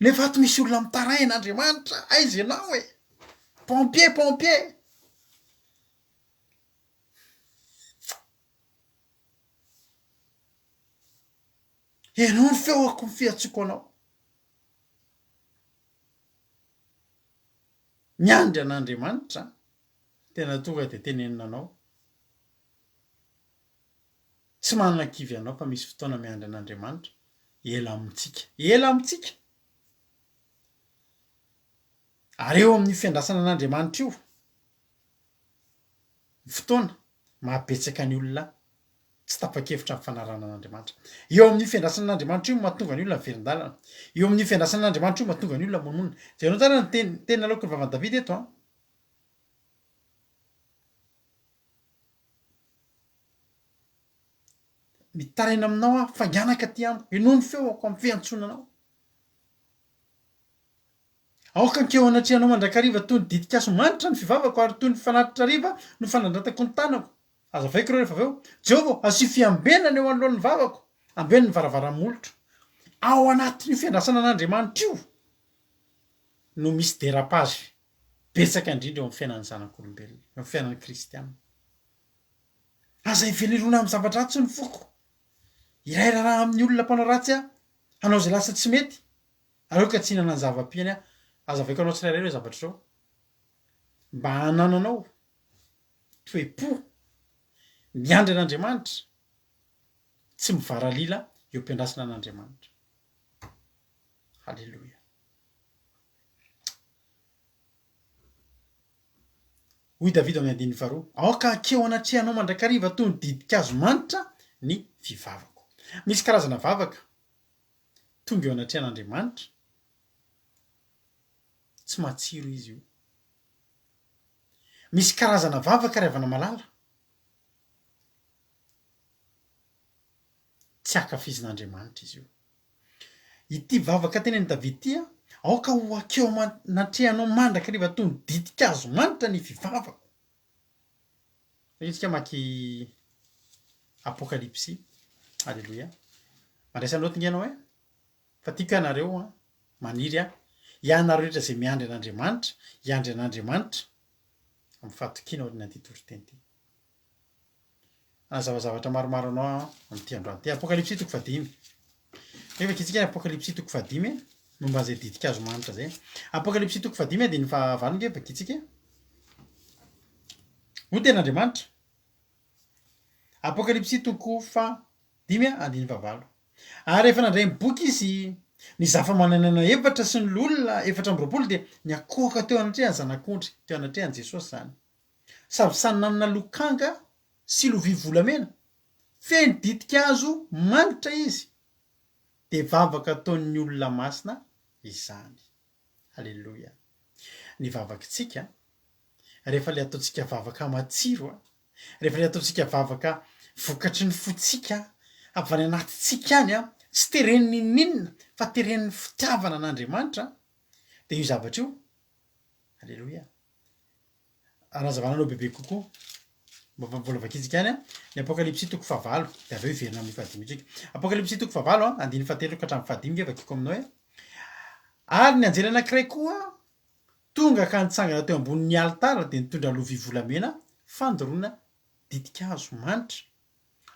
nefa ato misy olona mitaraina Andriamanitra aiza ianao e pompier ianao ny feoako ny fiatsoko anao miandry an'Andriamanitra tena tonga de tenenina anao tsy manana kivy anao fa misy fotoana miandry an'Andriamanitra ela amintsika ary eo amin'ny fiandrasana an'Andriamanitra io fotoana mahabetsaka ny olona tsy tapa-kevitra amin'ny fanarana an'Andriamanitra eo amin'ny fiandrasana an'Andriamanitra io mahatonga ny olona miverin-dalana eo amin'ny fiandrasana an'Andriamanitra io mahatonga ny olona monona jereo tsara ny teny laoko ny vavan'i Davida eto mitaraina aminao aho fanganaka ty amiko eno ny feoako amin'ny fiantsonanao aoka ankeo anatrehanao mandrakariva toy ny didikaso manitra ny fivavako ary toy ny fanatitra riva no fanandratako ny tanako azavaiko reo rehefa aveo Jehovah asio fiambenana eo anoloan'ny vavako ambeny ny varavaramolotro ao anatin'io fiandrasana an'Andriamanitra io no misy dérapage betsaka indrindra eo amin'ny fiainan'ny zanak'olombelona eo amin'ny fiainan'ny kristiana aza ivelirona amin'ny zavatra ratsy ny foko irairaraha amin'ny olona mpanao ratsy aho hanao zay lasa tsy mety aleoka tsy hinana ny zava-piany aho azavaiko anao tsirairay hoe zavatra zao mba hanananao toe-po miandry an'Andriamanitra tsy mivaralila eo am-piandrasana an'Andriamanitra halleloia hoy Davida amin'ny andininy faharoa aoka ankeo anatrehanao mandrakariva toy ny didikazo manitra ny fivavako misy karazana vavaka tonga eo anatrehan'Andriamanitra tsy matsiro izy io misy karazana vavaka ry havana malala tsy akafizin'Andriamanitra izy io ity vavaka teneny Davida ity aoka ho akeo natrehanao mandrakariva toy ny didikazo manitra ny fivavako tsika maky apokalipsy halleloia mandraisa notingy ianao fa tiako ianareo maniry ianareo rehetra zay miandry an'Andriamanitra iandry an'Andriamanitra amin'ny fahatokiana orin'ny antitoro-teny ty anazavazavatra maromaro anao amin'ity androany ty apokalipsy toko 5 nefa kitsika ny apokalipsy toko 5 momba an'izay didikazo manitra zay apokalipsy toko 5 de ny fahavalonge vakitsika ho ten'Andriamanitra apokalipsy toko 5 andiny fahavalo ary rehefa nandray boky izy ny zafa-mananana efatra sy ny lolona 720 de ny akohoka teo anatrehany zanak'ondry teo anatrehany Jesosy zany samy samy nanana lokanga sy lovia volamena feno didikazo manitra izy de vavaka ataon'ny olona masina izany halleloia ny vavakintsika rehefa le ataontsika vavaka matsiro rehefa le ataontsika vavaka vokatry ny fotsika avy any anatintsika any tsy tereniny ninona fa tereniny fitiavana an'Andriamanitra de io zavatra io halleloia anazavananao bebe kokoa mbola vakitsika any ny apokalipsy toko 5 de aveo iverina amin'ny fahadimitsika apokalipsy toko 5 andiny fahatelo ka hatramin'ny fahadimy vakiko aminao ary ny anjely anankiray koa tonga ka nitsangana teo ambonin'ny alitara de nitondra lovia volamena fandoroana didikazo manitra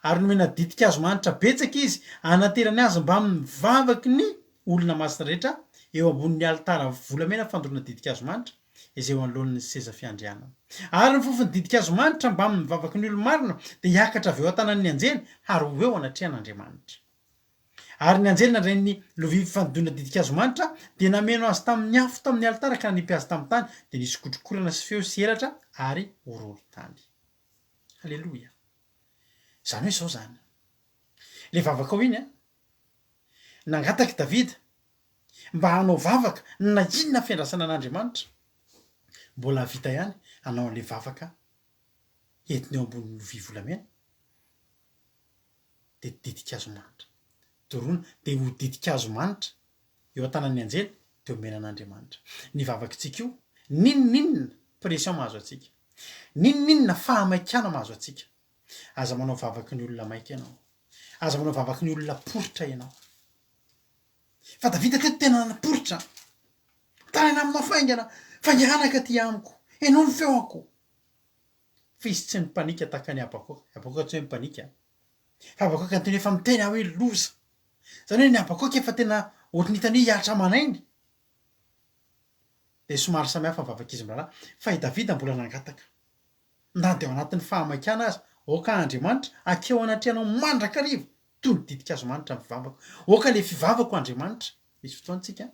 ary nomena didikazo manitra betsaka izy anaterany azy mba mivavaky ny olona masina rehetra eo ambonin'ny alitara volamena fandoroana didikazo manitra izay eo anolohan'ny seza fiandrianana ary ny fofony didikazo manitra mba amin'ny vavaky ny olo marina dia hiakatra avy eo an-tanan'ny anjely ary ho eo anatrehan'Andriamanitra. Ary ny anjely nandray ny lovia fandona didikazo manitra dia nameno azy tamin'ny afo tamin'ny alitara ka nanimpy azy tamin'ny tany dia nisy kotrokorana sy feo sy elatra ary horohoro-tany. Halleloia. Zany hoe izao zany. Le vavaka ao iny nangataky Davida mba hanao vavaka na inona fiandrasana an'Andriamanitra. Mbola vita ihany hanao an'le vavaka entiny eo ambonin'ny lovia volamena dia didikazo manitra. Doroana dia ho didikazo manitra eo an-tanan'ny anjely dia omena an'Andriamanitra. Ny vavakantsika io ninona pression mahazo atsika, ninona fahamaikana mahazo atsika. Aza manao vavaky ny olona maika ianao, aza manao vavaky ny olona poritra ianao. Fa Davida teto tena naporitra, tanana aminao faingana fangianaka ty amiko, enao ny feoko. Fa izy tsy nipanika tahaka ny Abakoka tsy hoe nipanika. Fa Abakoka tena efa miteny hoe loza. Zany hoe ny Abakoka efa tena ohatry nitany hiatra manainy. Dia somary samihafa ny vavakizy miraharaha. Fa i Davida mbola nangataka. Ndany teo anatin'ny fahamaikana azy. Oka Andriamanitra akeo anatrehanao mandrakariva toy ny didikazo manitra ny fivavako. Oka le fivavako Andriamanitra. Misy fotoantsika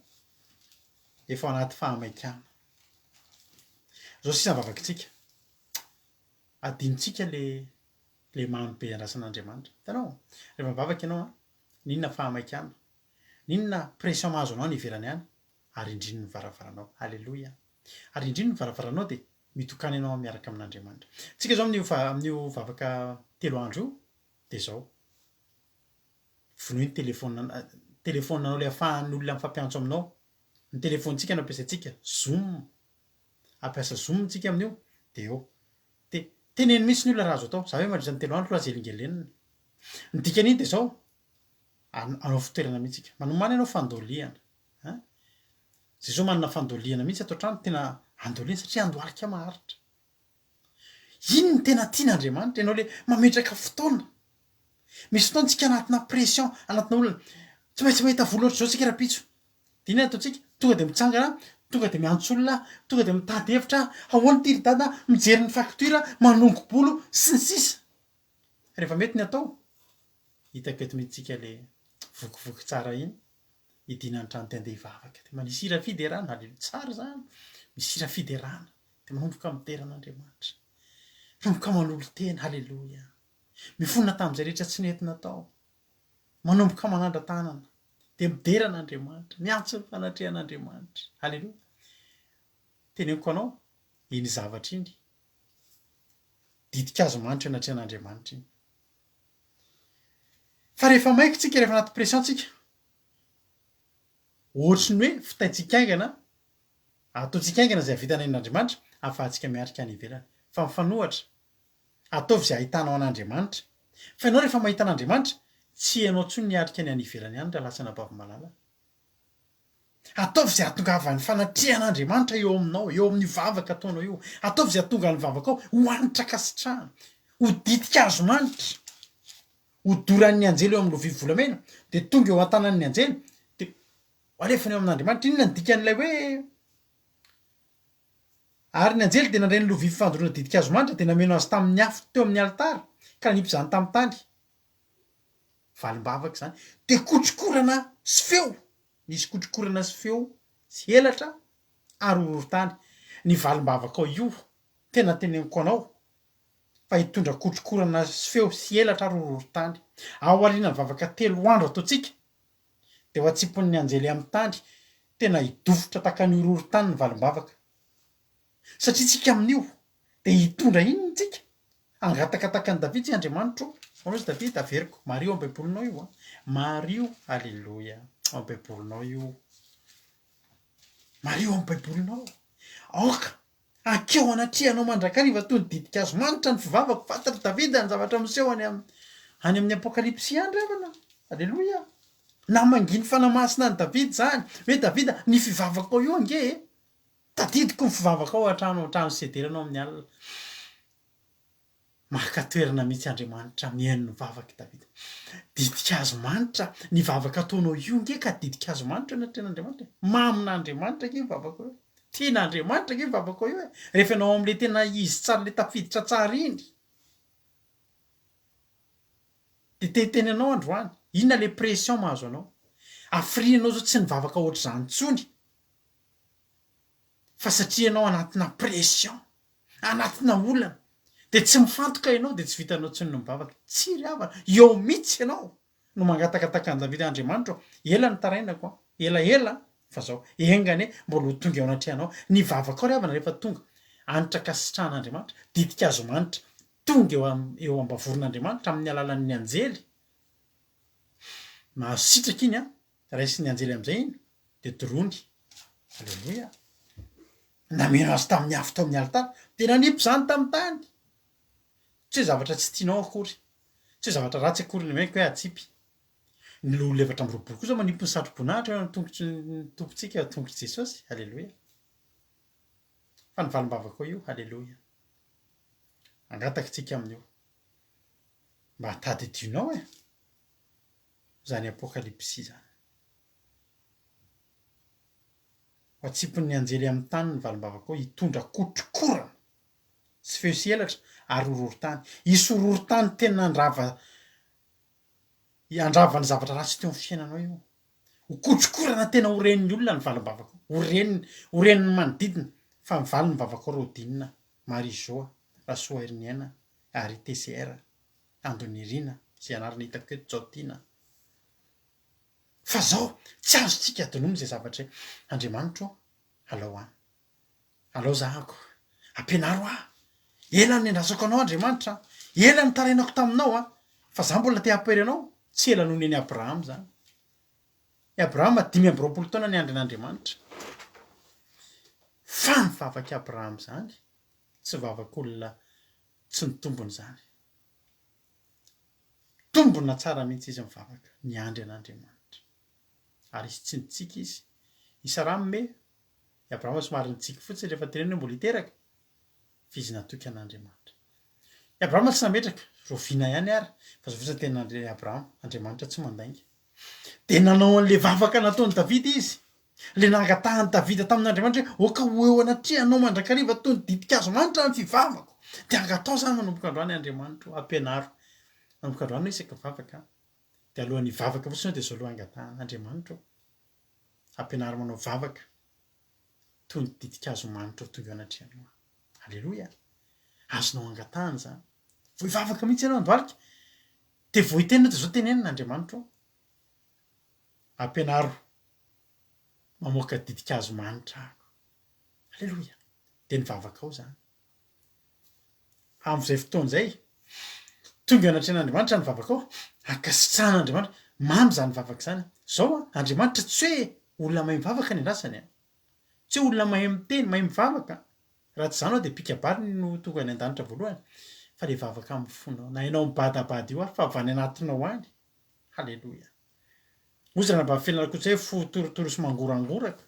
efa ao anaty fahamaikana. Zao sisa vavakantsika. Adinontsika le mamy andrasan'Andriamanitra. Hitanao, rehefa mivavaka ianao ninona fahamaikana, ninona pression mahazo anao ny ivelany any, ary indriny ny varavaranao. Halleloia. Ary indriny ny varavaranao dia mitokana ianao miaraka amin'Andriamanitra. Tsika zao amin'io vavaka 3 andro io dia zao. Vonoiny telefonanao le ahafahan'ny olona mifampiantso aminao. Ny telefonitsika no ampiasaitsika Zoom. Ampiasa Zoom tsika amin'io dia eo. Dia teneny mihitsy ny olona raha azo atao. Za hoe mandritra ny 3 andro raha zelingelenina. Ny dikan'iny dia zao. Anao fitoerana mihitsika. Manomana ianao fandoliana. Zay zao manana fandoliana mihitsy ato an-trano tena andoliana satria andohalika maharitra. Iny ny tena tian'Andriamanitra ianao le mametraka fotoana. Misy fotoantsika anatina pression, anatina olona tsy maintsy mahita vola ohatry zao tsika rapitso. Dia inona ataontsika? Tonga dia mitsangana, tonga dia miantso olona, tonga dia mitady hevitra, ahoana ty ry dada, mijery ny faktura, manongo-bolo sy ny sisa. Rehefa mety ny atao, hitako eto mihitsika le vokivoky tsara iny, idina ny trano te-andeha hivavaka. Dia manisy hira fiderana, haleluya, tsara zany. Misy hira fiderana, dia manomboka mitera an'Andriamanitra. Manomboka manolo tena, haleluya. Mifonona tamin'izay rehetra tsy nety natao. Manomboka manandra tanana, dia midera an'Andriamanitra, miantso ny fanatrehan'Andriamanitra. Haleluya. Teneniko anao, iny zavatra iny. Didikazo manitra anatrehan'Andriamanitra iny. Fa rehefa maika tsika, rehefa anaty pression tsika, ohatry ny hoe fitaitsika aingana, ataontsika aingana izay havitana an'Andriamanitra, ahafahantsika miarika any ivelany. Fa mifanohatra, ataovy izay ahitanao an'Andriamanitra. Fa ianao rehefa mahita an'Andriamanitra, tsy ianao tsony niarika any ivelany ihany raha lasa nabavy malala. Ataovy izay hahatongava ny fanatrehan'Andriamanitra eo aminao, eo amin'ny vavaka ataonao io. Ataovy izay hahatonga ny vavaka ao ho hanitra kasitrahana, ho didikazo manitra, ho doran'ny anjely eo amin'ny lovia volamena, dia tonga eo an-tanan'ny anjely, dia alefany eo amin'Andriamanitra. Inona ny dikan'ilay hoe ary ny anjely dia nandray ny lovia fandoroana didikazo manitra dia nameno azy tamin'ny afo teo amin'ny alitara ka nanipy izany tamin'ny tany. Valim-bavaka izany. Dia kotrokorana sy feo. Nisy kotrokorana sy feo sy elatra ary horohoro-tany. Ny valim-bavaka ao io tena teneniko anao fa hitondra kotrokorana sy feo sy elatra ary horohoro-tany. Ao aorianan'ny vavaka 3 andro ataontsika dia ho atsipon'ny anjely amin'ny tany tena hidofotra tahaka ny horohoro-tany ny valim-bavaka. Satria tsika amin'io dia hitondra inona tsika? Angataka tahaka ny Davida sy Andriamanitra. Manao izy Davida averiko, Mario am-baibolinao io. Mario, alleluia, am-baibolinao io. Mario am-baibolinao. Aoka, akeo anatrehanao mandrakariva toy ny didikazo manitra ny fivavako. Fantatra Davida ny zavatra miseho any amin'ny apokalipsy any revana. Alleluia. Na manginy fanamasina ny Davida zany. Hoe Davida, ny fivavako io ange tadidiko ny fivavaka ao trano sederanao amin'ny alina. Maka-toerana mihitsy Andriamanitra mihaino ny vavaky Davida. Didikazo manitra ny vavaka ataonao io nge ka didikazo manitra anatrehan'Andriamanitra. Mamin'Andriamanitra ke ny vavaka io. Tian'Andriamanitra nge vavaka io e rehefa anao am'le tena izy tsara le tafiditra tsara iny de teteny anao androany inona le pression mahazo anao afrianao zao tsy nivavaka ohatr'izany intsony fa satria anao anatina pression anatina olana de tsy mifantoka ianao de tsy vitanao tsony no mivavaka tsy ry havana eo mihitsy ianao no mangatakataka ny Davidandriamanitra ela ny tarainako ela fa zao engane mbola ho tonga eo anatrehanao ny vavaka ao ry havana rehefa tonga anitra kasitran'Andriamanitra didika azo manitra tonga eo ambavorin'Andriamanitra amin'ny alalan'ny anjely mahasitraka iny raisiny anjely am'izay iny de drony alleloia nameno azy tamin'ny afo tao amin'ny alitara de nanipy zany tamin'ny tany tsy hoe zavatra tsy tianao akory tsy hoe zavatra ratsy akory ny maiko hoe atsipy ny lo levatra am'roapolo kosa manipy ny satroboninahitra eo tongotry ny tompontsika eo tongotry Jesosy alleloia fa ny valim-bavaka io alleloia angataka tsika amin'io mba hatady dinao e zany apokalipsy zany ho atsipon'ny anjely amin'ny tany ny valim-bavaka ao hitondra kotrokorana tsy feo sy elatra ary horohorontany isy horohorontany tena andravany zavatra ratsy teo amin'ny fiainanao io ho kotrokorana tena horenin'ny olona ny valim-bavaka horenin'ny manodidina fa mivaly ny vavaka ao Rodinina Marizoa Rasoa Herniana ary TCR Andonirina zay anarany hitako eto Jaotina fa zao tsy azotsika adinomy zay zavatra Andriamanitra alao any alao zahako ampianaro ela ny andrasako anao Andriamanitra ela ny tarainako taminao fa za mbola te hapery anao tsy ela noho ny Abrahama zany i Abrahama 520 taona ny andry an'Andriamanitra fa ny vavaky Abrahama zany tsy vavak'olona tsy ny tombony zany tombona tsara mihitsy izy mivavaka ny andry an'Andriamanitra ary izy tsy nitsika izy Isarame i Abrahama somary nitsika fotsiny rehefa teneny mbola hiteraka fa izy natoky an'Andriamanitra i Abrahama tsy nametraka roviana ihany ary fa zao fotsiny tena Abrahama Andriamanitra tsy mandainga de nanao an'le vavaka nataony Davida izy le nangatahany Davida tamin'Andriamanitra hoe oka ho eo anatrehanao mandrakariva tony didikazo manitra ny fivavako de angatao zany manomboka androany Andriamanitra ampianaro manomboka androany isaka vavaka de alohan'ny vavaka fotsiny de zao aloha angatahana Andriamanitra ampianaro manao vavaka tony didikazo manitra tonga eo anatrehanao alleloia azonao angatahana zany vo hivavaka mihitsy ianao androalika de vo hitenina de zao tenenina ampianaro mamoaka didikazo manitra ako alleloia de ny vavaka ao zany am'izay fotoana zay tonga anatrehan'Andriamanitra ny vavaka ao ankasitran'Andriamanitra mamy zany vavaka zany zao Andriamanitra tsy hoe olona mahay mivavaka ny andrasany tsy hoe olona mahay miteny mahay mivavaka raha tsy zany ao de pikabary no tonga ny an-danitra voalohany fa le vavaka amin'ny fonao na ianao mibadabady io ary fa avy any anatinao any halleloia ozana mba fiainana koa zay fo torotoro sy mangorangoraka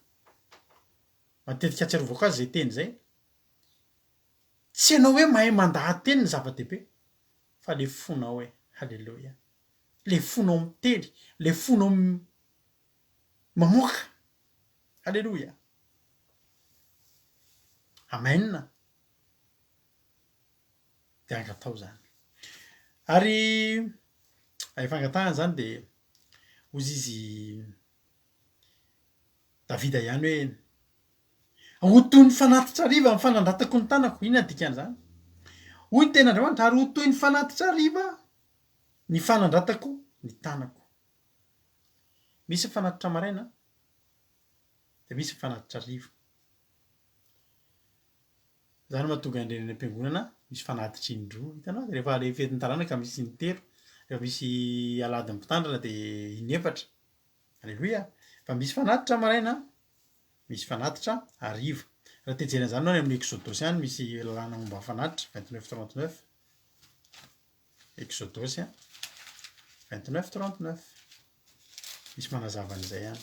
matetika atsiarovako azy zay teny zay tsy ianao hoe mahay mandahateny ny zava-dehibe fa le fonao hoe halleloia le fonao miteny le fonao mamoaka halleloia amen de angatao zany ary efa angatahana zany de ozy izy Davida ihany hoe ho toy ny fanatitra ariva ny fanandratako ny tanako inona dikan'izany hoy ny ten'Andriamanitra ary ho toy ny fanatitra ariva ny fanandratako ny tanako misy fanatitra maraina de misy fanatitra ariva zany mahatonga andreny am-piangonana misy fanatitra indroa hitanao rehefa le fetin'ny taranaka misy intelo rehefa misy aladin'ny mpitandrana de inefatra alleloia fa misy fanatitra maraina misy fanatitra ariva raha tejerena zany nao amin'ny Exodosy any misy lalàna momba fanatitra 29:39 Exodosy 29:39 misy manazava an'izay any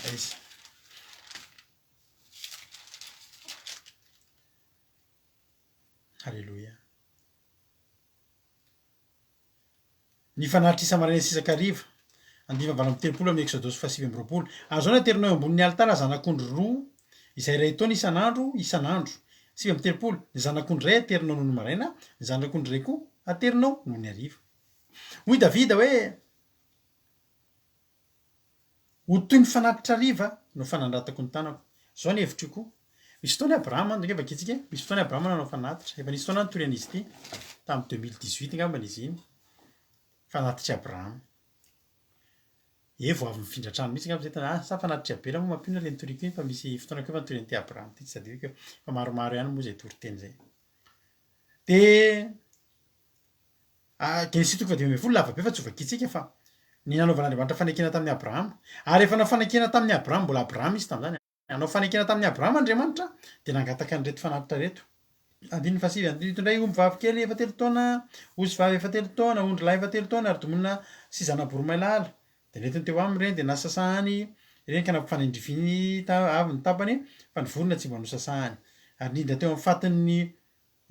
aiza halleloia ny fanatitra isa maraina sy isakariva andimy valo amby telopolo amin'ny exodosy fahasivy amby roapolo azao na terinao eo ambonin'ny alitara zanak'ondry roa izay ray taona isan'andro sivy amby telopolo ny zanak'ondry ray aterinao noho ny maraina ny zanak'ondry ray koa aterinao noho ny ariva hoy davida hoe ho toy ny fanatitra riva no fanandratako ny tanako zao ny hevitry koa misy fotoana abrahama ndreka vakitsika misy fotoana abrahama nanao fanatitra efa nisy fotoana nitorian'izy ity tamin'ny 2018 ngambany izy iny fanatitry abrahama vo avy mifindra trano mihitsy ngamba zay tana sa fanatitry abela moa mampino le nitoriako iny fa misy fotoana keo fa nitorian'ity abrahama ty tsy sadiko fa maromaro ihany moa zay tory-teny zay de genesis toko fa 10 lavabe fa tsy ho vakitsika fa ny nanaovan'andriamanitra fanekena tamin'ny abrahama ary efa nao fanekena tamin'ny abrahama mbola abrahama izy tam'zany anao fanekena tamin'ny abrahama andriamanitra de nangataka nyreto fanatitra reto andiny fasivy itondray omby vavy kely efa telo taona osy vavy efa telo taona ondry lahy efa telo taona ary tomonina sy zanaboromailala de netiny teo aminy reny de nasasahany reny ka nampifanendrifiny avy ny tapany fa ny vorona tsy mba nosasahany ary nindra teo amin'ny fatin'ny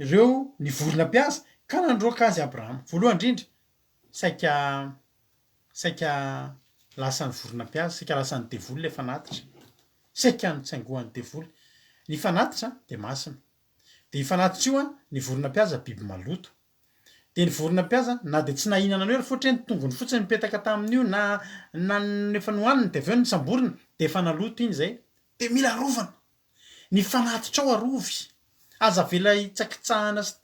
ireo ny vorona mpiasa ka nandroaka azy abrahama voalohany indrindra saika lasa ny vorona mpiasa saika lasa ny devoly le fanatitra saika nitsaingohan'ny devoly ny fanatitra de masina de ny fanatitra io a ny vorona mpiasa biby maloto de ny vorona mpiasa na de tsy nahinana an'eo fotry ny tongony fotsiny mipetaka tamin'io na efa nohaniny de avy eo ny samborina de efa naloto iny zay de mila rovana ny fanatitra ao arovy aza vela itsakitsahana sy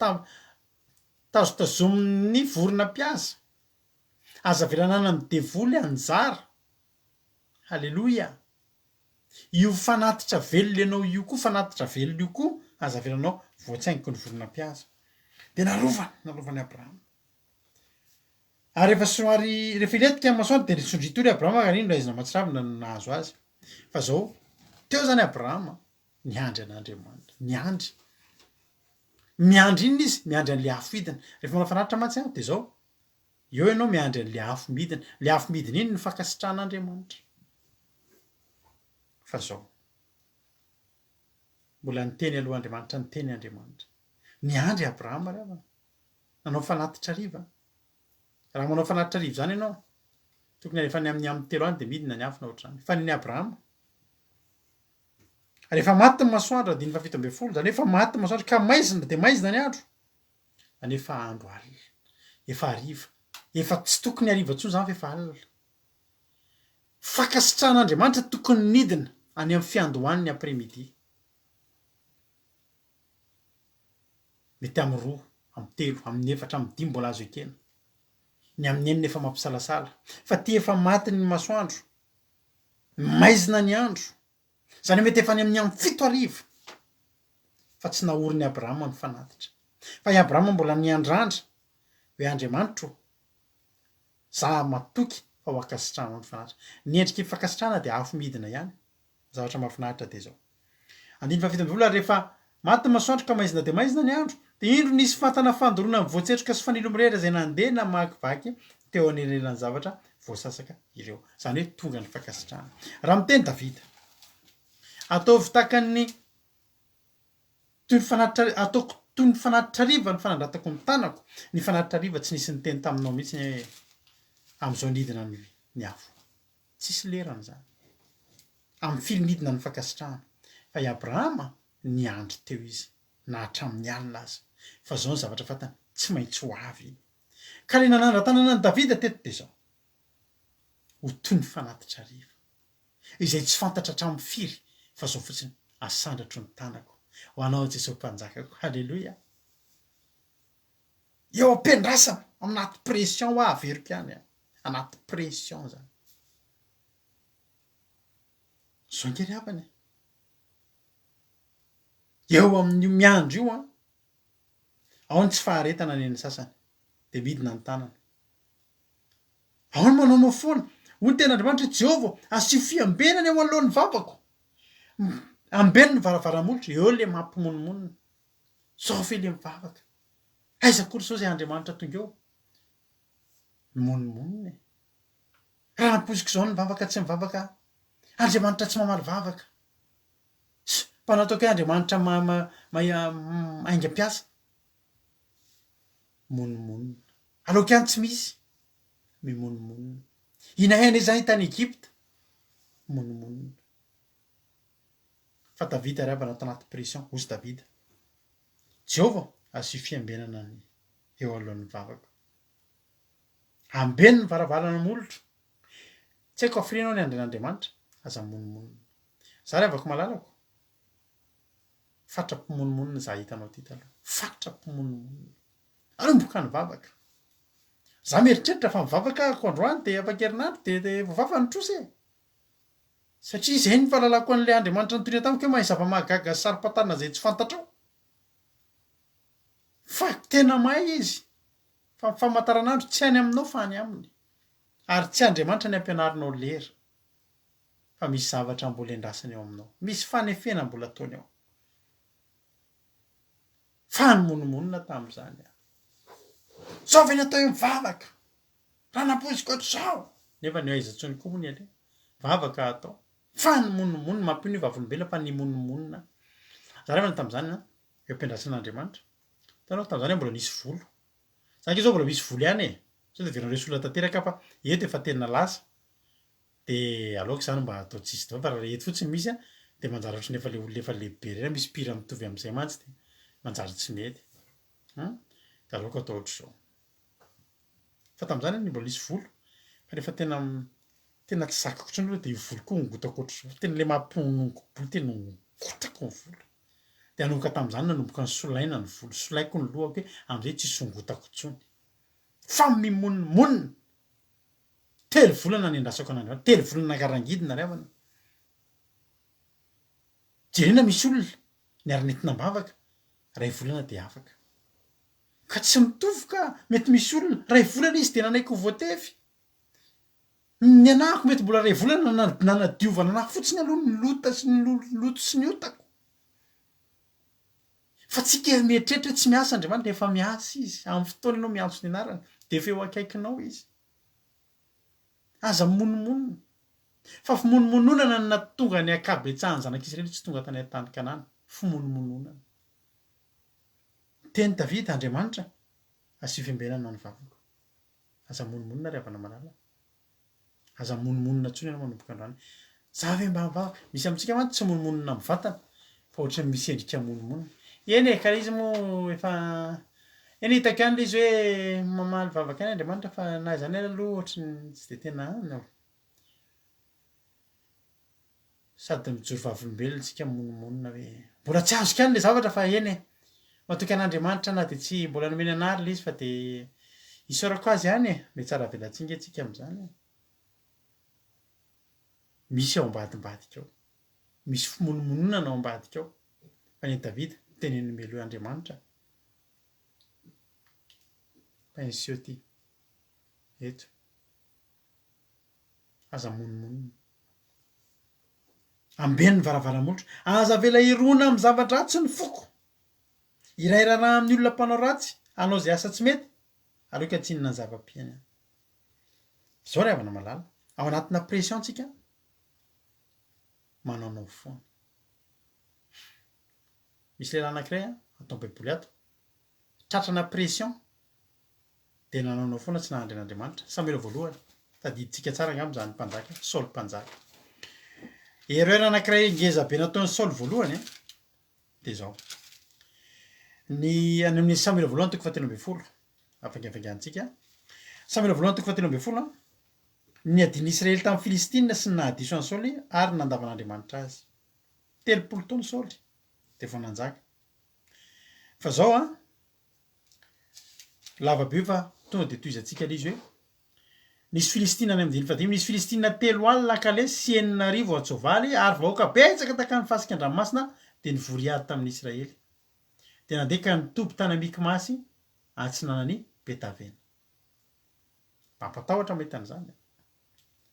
tazotazomin'ny vorona mpiasa aza vela nanany devoly anjara halleloia io fanatitra velona ianao io koa fanatitra velona io koa aza velanao voatsaingiko ny vorona mpiasa de nalovany abrahama ary efa somary rehefa iletika amin'ny masoandro de nisondritory abrahama ka rino raizina matsiravina nahazo azy fa zao teo zany abrahama niandry an'andriamanitra miandry iny izy miandry an'le afo midina rehefa manao fanatitra matsy any de zao eo ianao miandry an'le afo midina le afo midina iny ny fankasitrahan'andriamanitra fa zao mbola niteny aloha andriamanitra niteny andriamanitra niandry abrahama rava nanao fanatitra riva raha manao fanatitra riva zany ianao tokony rehefa ny amin'ny telo any de midina ny afo na ohatrany fa ny abrahama rehefa maty ny masoandro adiny fafito amby folo zany efa maty ny masoandro ka maizina de maizina ny andro zany efa andro alina efa ariva efa tsy tokony ariva tsoa zany fa efa alina fankasitran'andriamanitra tokony nidina any amin'ny fiandohaniny après midi mety amy roa amy telo amin'ny efatra amy dimy mbola azo ekena ny amin'ny enina efa mampisalasala fa ty efa maty ny masoandro maizina ny andro zany mety efa ny amin'ny amy fito ariva fa tsy naoriny abrahama ny fanatitra fa i abrahama mbola niandrandra hoe andriamanitro za matoky fa ho ankasitrahana ny fanatitra niendriky fankasitrahana de afo midina ihany zavatra mahafinaritra de zao andiny fafito amby vola rehefa maty ny masoandro ka maizina de maizina ny andro de indro nisy fatana fandorona ny voatsetroka sy fanilo mirehitra zay nandeha na makivaky teo anelelan'ny zavatra voasasaka ireo zany hoe tonga ny fankasitrahana raha miteny davida ataovy takany ataoko toy ny fanatitra riva ny fanandratako ny tanako ny fanatitra riva tsy nisy ny teny taminao mihitsy hoe am'izao nidina ny afo tsisy lerana zany amy filinidina ny fankasitrahana fa i abrahama niandry teo izy na hatramin'ny alina azy fa zao ny zavatra fatany tsy maintsy ho avy ka le nanandra-tanana ny davida teto de zao ho toy ny fanatitra riva izay tsy fantatra hatramin'ny firy fa zao fotsiny asandratro ny tanako ho anao jesosy mpanjakako halleloia eo ampendrasana anaty pression ho averiko ihany anaty pression zany zao ngery avany eo amin'ny miandro io ao ny tsy faharetana neny sasany de midina ny tanana ao ny manaonao foana ho ny ten'andriamanitra jehovah asio fiambenany eo alohan'ny vavako ambeno ny varavaramolotra eo le mampimonmonina zao fe le mivavaka aiza kory sao zay andriamanitra tonga eo monimonina raha naposiko zao ny mivavaka tsy mivavaka andriamanitra tsy mamaly vavaka mpanataoko hoe andriamanitra aingam-piasa monimonina aloka ihany tsy misy mimonimonina Inahena izany tany Egypta monomonina fa Davida ry avana tanaty pression ozy Davida Jehova asy fiambenana ny eo alohan'ny vavaka ambeny ny varavarana molotro tsy haiko afrianao ny andren'Andriamanitra aza monomonina zary avako malalako fatrampimonomonina za hitanao ty taloha fatrampimonomonina anomboka ny vavaka za mieritreritra fa mivavaka ako androany de afakerinandro de voavafa ny trosy e satria izay ny fahalalako an'le Andriamanitra nytoria tamiko hoe mahay zava-mahagaga sarim-patarina zay tsy fantatrao fa tena mahay izy fa famataranandro tsy any aminao fa any aminy ary tsy Andriamanitra ny ampianarinao lera fa misy zavatra mbola endrasany eo aminao misy fanefena mbola ataony ao fa ny monomonina tam'izany zao ve natao eo mivavaka raha napoiziko ohatr'izao nefa ny aiza-tsony koa mony ale vavaka atao fa ny monomonina mampino ny vavolombelona fa ny monomonina za revana tam'izany eo am-piandrasan'Andriamanitra tanao tam'izany mbola nisy volo zaka zao mbola misy volo ihany e sao de veron'ireo solona tanteraka fa eto efa tena lasa de aloaka zany mba atao tsisy dao fa raha eto fotsiny misy a de manjary ohatrany efa le olona efa lehibe reny misy pira mitovy am'izay mantsy de manjary tsy mety de aloaka atao ohatr'izao fa tam'izany ny mbola nisy volo fa rehefa tena tsy zakako tsony aloha de io volo koa ngotako ohatr'izao tena le mamponongo bo tena ngotako ny volo de anomboka tam'izany nanomboka ny solaina ny volo solaiko ny lohako hoe am'izay tsisy ngotako tsony fa mimonomonina telo volana ny endrasako an'Andriamanitra telo volana nakarangidina ry avana jerena misy olona ny arinentina mbavaka ray volana de afaka ka tsy mitovy ka mety misy olona ray volana izy de nanaiko voatefy ny anahako mety mbola ray volana nanadiovana anahako fotsiny aloha ny lota sy ny loto sy ny otako fa tsika mieritreritra tsy miasa Andriamanitra efa miasa izy amin'ny fotoana ianao miantso ny anarany de efa eo akaikinao izy aza monomonina fa fimonomononana ny natonga ny akabetsahany zanak'Israely tsy tonga tany an-tany Kanana fimonomononana teny Davida Andriamanitra asy fiambenana ny vavaka aza monomonina ry havana malala aza monomonina tsony ianao manomboka androany za ve mba mivavaka misy amintsika mantsy tsy monomonina amin'ny vatana fa ohatrany misy endrika monomonina eny e ka izy moa efa eny hitako ihany le izy hoe mamaly vavaka any Andriamanitra fa na zany aloha ohatrany tsy de tena any ao sady mijoro vavolombelona tsika monomonina hoe mbola tsy azoko ihany le zavatra fa eny e matoky an'Andriamanitra na de tsy mbola nomeny anary le izy fa de isaorako azy ihany e mety tsara velatsinga atsika am'izany misy ao ambadimbadika ao misy fimonomononana ao ambadika ao fa ny Davida teneny melo Andriamanitra pensio ty eto aza monomonina ambeny ny varavaramolotra aza vela irona amin'ny zavatra ratsy ny foko irairana amin'ny olona mpanao ratsy anao zay asa tsy mety aloka tsinona ny zava-piaina zao ry havana malala ao anatina pression tsika manaonao foana misy lehilahy anankiray atao baiboly ato tratrana pression de nanaonao foana tsy nahandren'Andriamanitra Samuel voalohany tadiditsika tsara angamba zany mpanjaka Saul mpanjaka erreur anankiray ngeza be nataon'ny Saul voalohany de zao ny any amin'ny Samuel voalohany toko 17 afangafangantsika Samuel voalohany toko 17 ny adiny Israely tamin'ny Filistina sy ny nahadiso any Saoly ary nandavan'Andriamanitra azy 30 taona Saoly de vao nanjaka fa zao lava be fa tonga de toizantsika le izy hoe nisy Filistina any amin'ny 15 nisy Filistina 3 alina kale sy 4 atsovaly ary vahoaka betsaka takany fasika an-dranomasina de nivoriady tamin'ny Israely de nandeka nitoby tany Mikmasy atsinanany Betavena mampatahotra mahita an'izany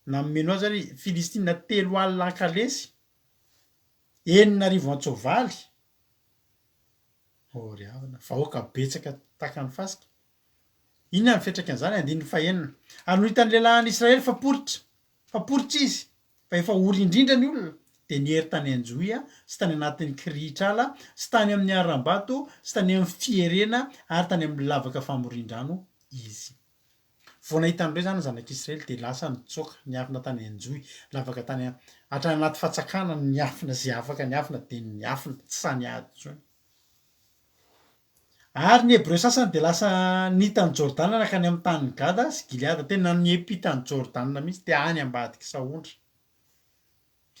nameno azy ary Filistina 3 alina kalesy 4 atsovaly ry havana vahoaka betsaka takany fasika inona ny fetraka an'izany andininy fahenina ary no hitan'ny lehilahin'ny Israely faporitra izy fa efa ory indrindra ny olona de niery tany Anjoia sy tany anatin'ny Kiritrala sy tany amin'ny Arambato sy tany amin'ny Fierena ary tany amin'ny lavaka famorindrano izy vao nahitan'ireo zany zanak'Israely de lasa nitsoaka niafina tany Anjoy, lavaka tany hatrany anaty fatsakana niafina zay afaka niafina de niafina tsy sany ady intsony. Ary ny Hébreo sasany de lasa nitany Jordana nakany amin'ny tany Gada sy Gileada tena niepitany Jordana mihitsy te any ambadiky saondra.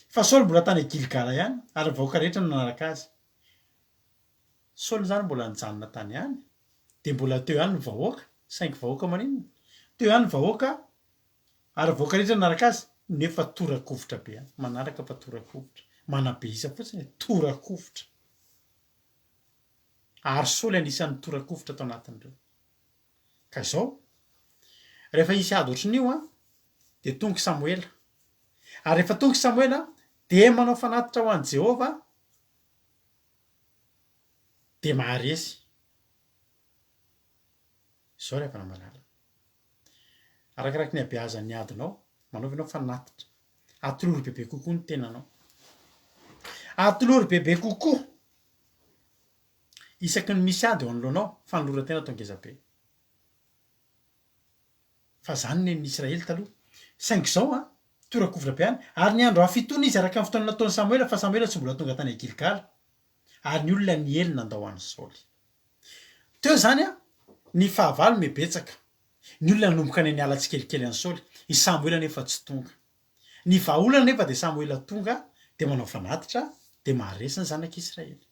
Fa Saoly mbola tany Gilgala ihany ary vahoaka rehetra nanaraka azy. Saoly zany mbola nijanona tany ihany de mbola teo ihany ny vahoaka, saingy vahoaka maninona? Teo ihany ny vahoaka ary vahoaka rehetra nanaraka azy nefa torakovitra be ihany, manaraka fa torakovitra, manabe isa fotsiny torakovitra. Ary Saoly anisan'ny torakovitra tao anatin'ireo. Ka izao rehefa isy ady ohatran'io de tonga Samuela. Ary rehefa tonga Samuela de manao fanatitra ho an' Jehova de maharesy. Izao rehefa malala. Arakaraky ny habeazan'ny adinao, manaova ianao fanatitra. Atolory bebe kokoa ny tenanao. Atolory bebe kokoa. Isaky ny misy ady eo anoloanao, fanoloran-tena atao ngeza be. Fa zany ny Israely taloha. Saingy izao torakovitra be ihany. Ary ny andro hafitony izy araka ny fotoana nataon'i Samuela fa Samuela tsy mbola tonga tany Gilgala. Ary ny olona ny ely nandao an'i Saoly. Teo zany ny fahavalo mibetsaka. Ny olona nanomboka any niala tsikelikely an'i Saoly. I Samuela nefa tsy tonga. Ny vahaolana nefa de Samuela tonga de manao fanatitra de maharesy ny zanak'Israely.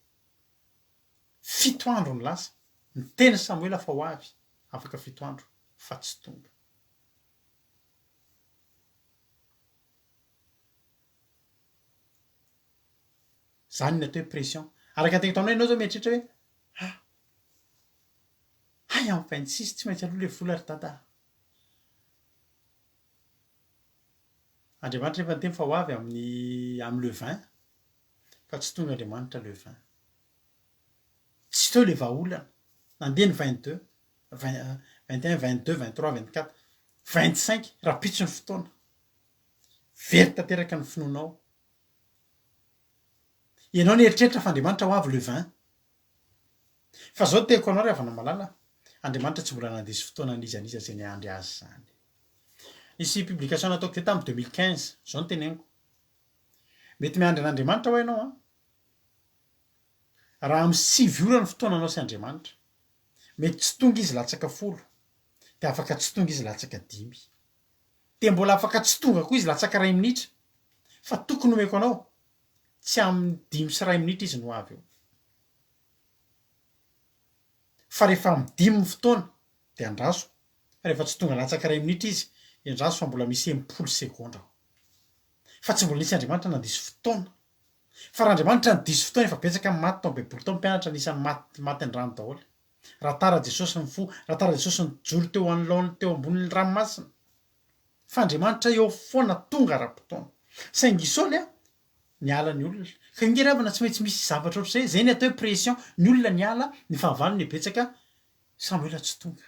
7 andro ny lasa. Ny teny Samuela fa ho avy. Afaka 7 andro fa tsy tonga. Zany ny atao hoe pression. Araka tegna taonao ianao zao mieritreritra hoe hay amin'ny 26 tsy maintsy aloha le vola ry dada. Andriamanitra efa niteny fa ho avy amin'ny le 20 fa tsy tonga Andriamanitra le 20. Tsy teo le vahaolana. Nandeha ny 22, 21, 22, 23, 24, 25 rapitso ny fotoana. Very tanteraka ny finoanao. Ianao nieritreritra fa Andriamanitra ho avy le 20. Fa zao teko anao rehefa malala. Andriamanitra tsy mbola nandesy fotoana an'izaniza zay niandry azy zany. Nisy publication nataoko teto tamin'ny 2015, zao no teneniko. Mety miandry an'Andriamanitra ho ianao raha amin'ny 5 ora ny fotoana anao sy Andriamanitra. Mety tsy tonga izy latsaka 10, de afaka tsy tonga izy latsaka 5. De mbola afaka tsy tonga koa izy latsaka 2 minitra. Fa tokony omeko anao tsy amin'ny 5 sy 2 minitra izy no avy eo. Fa rehefa amin'ny 5 fotoana de andraso. Rehefa tsy tonga latsaka 2 minitra izy, andraso fa mbola misy 80 sekondra. Fa tsy mbola nisy Andriamanitra nandiso fotoana. Fa raha Andriamanitra nandiso fotoana efa betsaka amin'ny maty tao baiboly tao mpianatra anisan'ny maty an-drano daholo. Raha tara Jesosy ny fo, raha tara Jesosy ny jolo teo anoloany teo ambonin'ny ranomasina. Fa Andriamanitra eo foana tonga ara-potoana. Saingy Saoly niala ny olona. Ka ingeravana tsy maintsy misy zavatra ohatr'izay. Zay ny atao hoe pression. Ny olona niala, ny fahavalo nibetsaka, Samuela tsy tonga.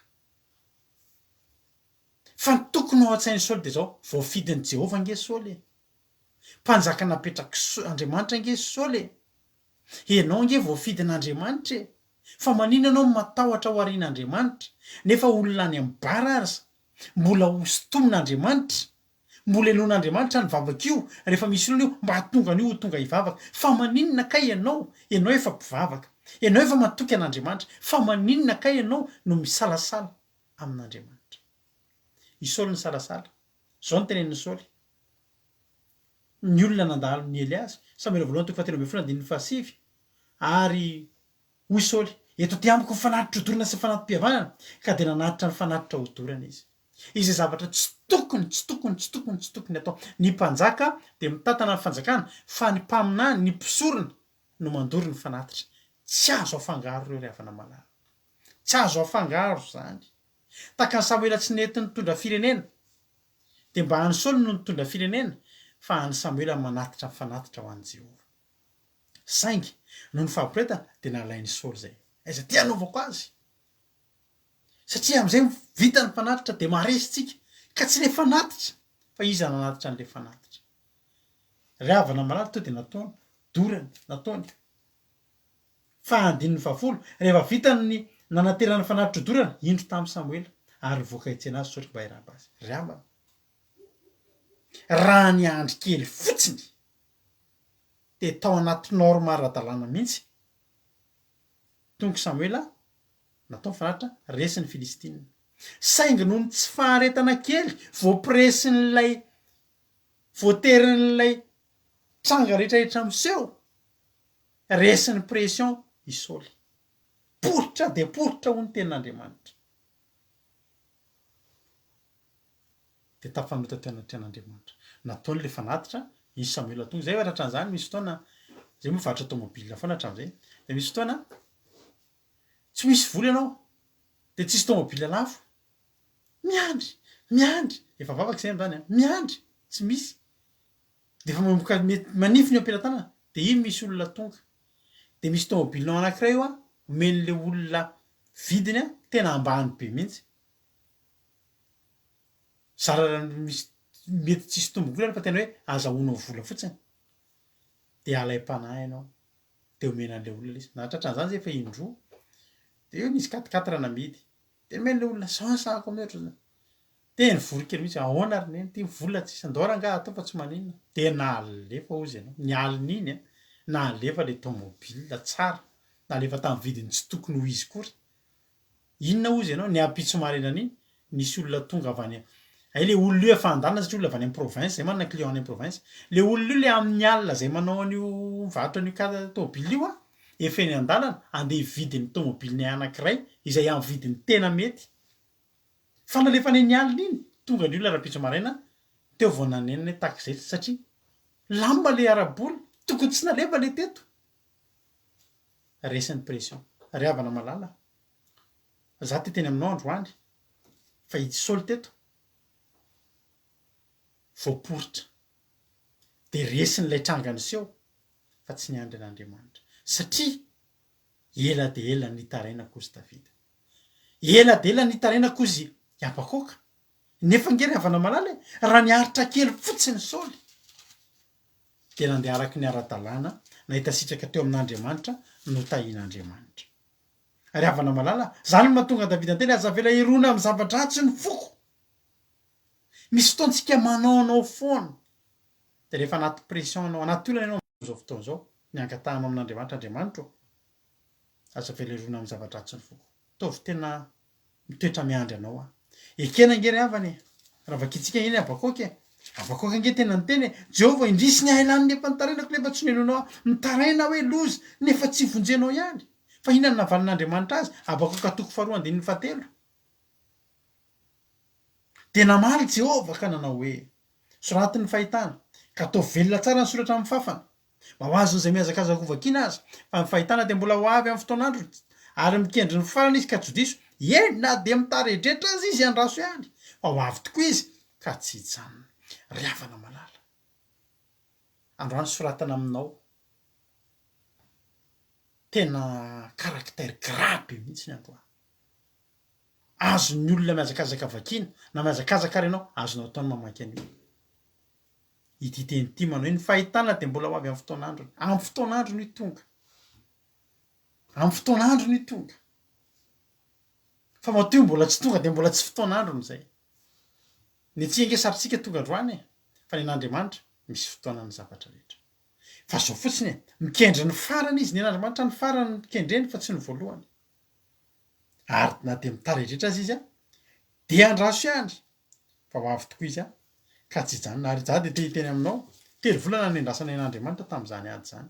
Fa ny tokony ao an-tsain'i Saoly de zao, voafidin'i Jehova nge Saoly. Mpanjaka napetraky Andriamanitra nge Saoly. Ianao nge voafidin'Andriamanitra. Fa maninona anao matahotra ho arian'Andriamanitra? Nefa olona any amin'ny bara aza. Mbola hosintomin'Andriamanitra. Mbola elon'Andriamanitra ny vavaka io. Rehefa misy olona io mba hatonga an'io ho tonga hivavaka. Fa maninona kay ianao? Ianao efa mpivavaka. Ianao efa matoky an'Andriamanitra. Fa maninona kay ianao no misalasala amin'Andriamanitra? I Saoly ny salasala. Zao ny tenenin'i Saoly. Ny olona nandalo ny Eliasy. Samuela voalohany toko 7:7. Ary hoy Saoly, eto ty amiko ny fanatitra hodorana sy fanatim-pihavanana. Ka de nanatitra ny fanatitra hodorana izy. Izay zavatra tsy tokony atao. Ny mpanjaka de mitantana ny fanjakana, fa ny mpaminany, ny mpisorona no mandoro ny fanatitra. Tsy azo afangaro ireo rehefa malala. Tsy azo afangaro zany. Taka ny Samuela tsy nety nitondra firenena, de mba any Saoly no nitondra firenena, fa any Samuela manatitra ny fanatitra ho an'i Jehova. Saingy noho ny fampiretana de nalain'i Saoly zay. Aiza ty anaovako azy? Satria amin'izay vita ny fanatitra de maharesy tsika. Ka tsy le fanatitra, fa iza nanatitra an'le fanatitra. Ravana malala to de nataony, dorany, nataony. Fa andininy 10, rehefa vita ny nanaterana ny fanatitra dorana, indro tamin'i Samuela. ary voaka itsena azy sotry mba hiraba azy ryaba raha ny andry kely fotsiny de tao anaty normal ara-dalàna mihitsy tonga Samuela natao fanatra resiny Filistina saingy noho ny tsy faharetana kely voapresin'lay voaterin'lay tranga rehetrarehetra miseho resiny pression i Saoly poritra de poritra ho ny tenin'Andriamanitra de tafanota tenin'Andriamanitra nataony le fanatitra i Samuela tonga zay ratran'izany misy fotoana zay mivatra tomobile foana hatram'izay de misy fotoana tsy misy vola ianao de tsisy tomobile lafo miandry efa vavaka zay am'zany miandry tsy misy de fa manomboka manify ny ampelantanana de iny misy olona tonga de misy tomobilinao anankiray io a omen'le olona vidiny a tena ambany be mihitsy zara misy mety tsisy tombokola fa tena hoe azahoanao vola fotsiny de alay-panahy ianao de omenan'le olona izy nahatratran'izany zay fa indroa de eo misy 4-4 namidy de omen'le olona sansako amehatra zany de nivorokely mihitsy ahoana ary neny ty vola tsisy andora nga atao fa tsy maninona de nalefa ozy ianao nialiny iny a nalefa le tomobile tsara nalefa tamin'ny vidiny tsy tokony ho izy kory inona ozy ianao ny ampitsomarenana iny nisy olona tonga avy any ay le olona io efa andalina satria olona avy any amin'ny province zay manana client any amin'ny province le olona io le amin'ny alina zay manao an'io varotra an'io tomobile io a efa eny andalana andeha hividy ny tomobiliny anankiray izay amin'ny vidiny tena mety fa nalefa ny alina iny tonga ny olona rapitso maraina teo vao nanenina taxi satria lamba le arabola tokony tsy nalefa le teto resiny pression ry havana malala za ty teny aminao androany fa itsy Saoly teto voaporitra de resin'lay trangany seho fa tsy niandry an'Andriamanitra satria ela de ela nitaraina kozy Davida ela de ela nitaraina kozy Iabakoka nefa ngery havana malala raha niaritra kely fotsiny Saoly de nandeha araky ny ara-dalàna nahita sitraka teo amin'Andriamanitra no tahian'Andriamanitra ary havana malala zany mahatonga Davida anteny aza vela irona amin'ny zava-dratsy ny foko misy fotoantsika manaonao foana de rehefa anaty pression anao anaty olana ianao zao fotoana zao niangatahanao amin'Andriamanitra Andriamanitra aza vela irona amin'ny zava-dratsy ny foko taovy tena mitoetra miandry anao a ekena ngery havany raha vakitsika iny Abakoka Abakoka nge tena ny teny Jehovah indrisy ny ailany nefa nitarainako nefa tsy nenonao nitaraina hoe lozy nefa tsy vonjenao ihany fa inona ny navalin'Andriamanitra azy Abakoka 2:7 de namaly Jehovah ka nanao hoe soratin'ny fahitana ka atao velona tsara ny soratra amin'ny fafana mba ho azo zay miazakazaka hovakiana azy fa ny fahitana de mbola ho avy amin'ny fotoan'andro ary mikendry ny farana izy ka jodiso na de mitaredretra azy izy andraso ihany fa ho avy tokoa izy ka tsy hijanona ry havana malala androany soratana aminao tena caractère grave be mihitsy ny androany azo ny olona miazakazaka vakiana na miazakazaka ary ianao azonao ataony mamaky an'io ity teny ity manao hoe ny fahitana de mbola ho avy amin'ny fotoan'androny amin'ny fotoan'androny tonga amin'ny fotoan'androny tonga fa matoa mbola tsy tonga de mbola tsy fotoan'androny zay ny tsy ange saritsika tonga androany fa ny an'Andriamanitra misy fotoanany zavatra rehetra fa zao fotsiny mikendry ny farany izy ny an'Andriamanitra ny farany mikendreny fa tsy ny voalohany ary na de mitaredretra azy izy a de andraso ihany fa ho avy tokoa izy a ka tsy hijanona ary za de teny aminao telo volana nendrasana an'Andriamanitra tamin'izany ady zany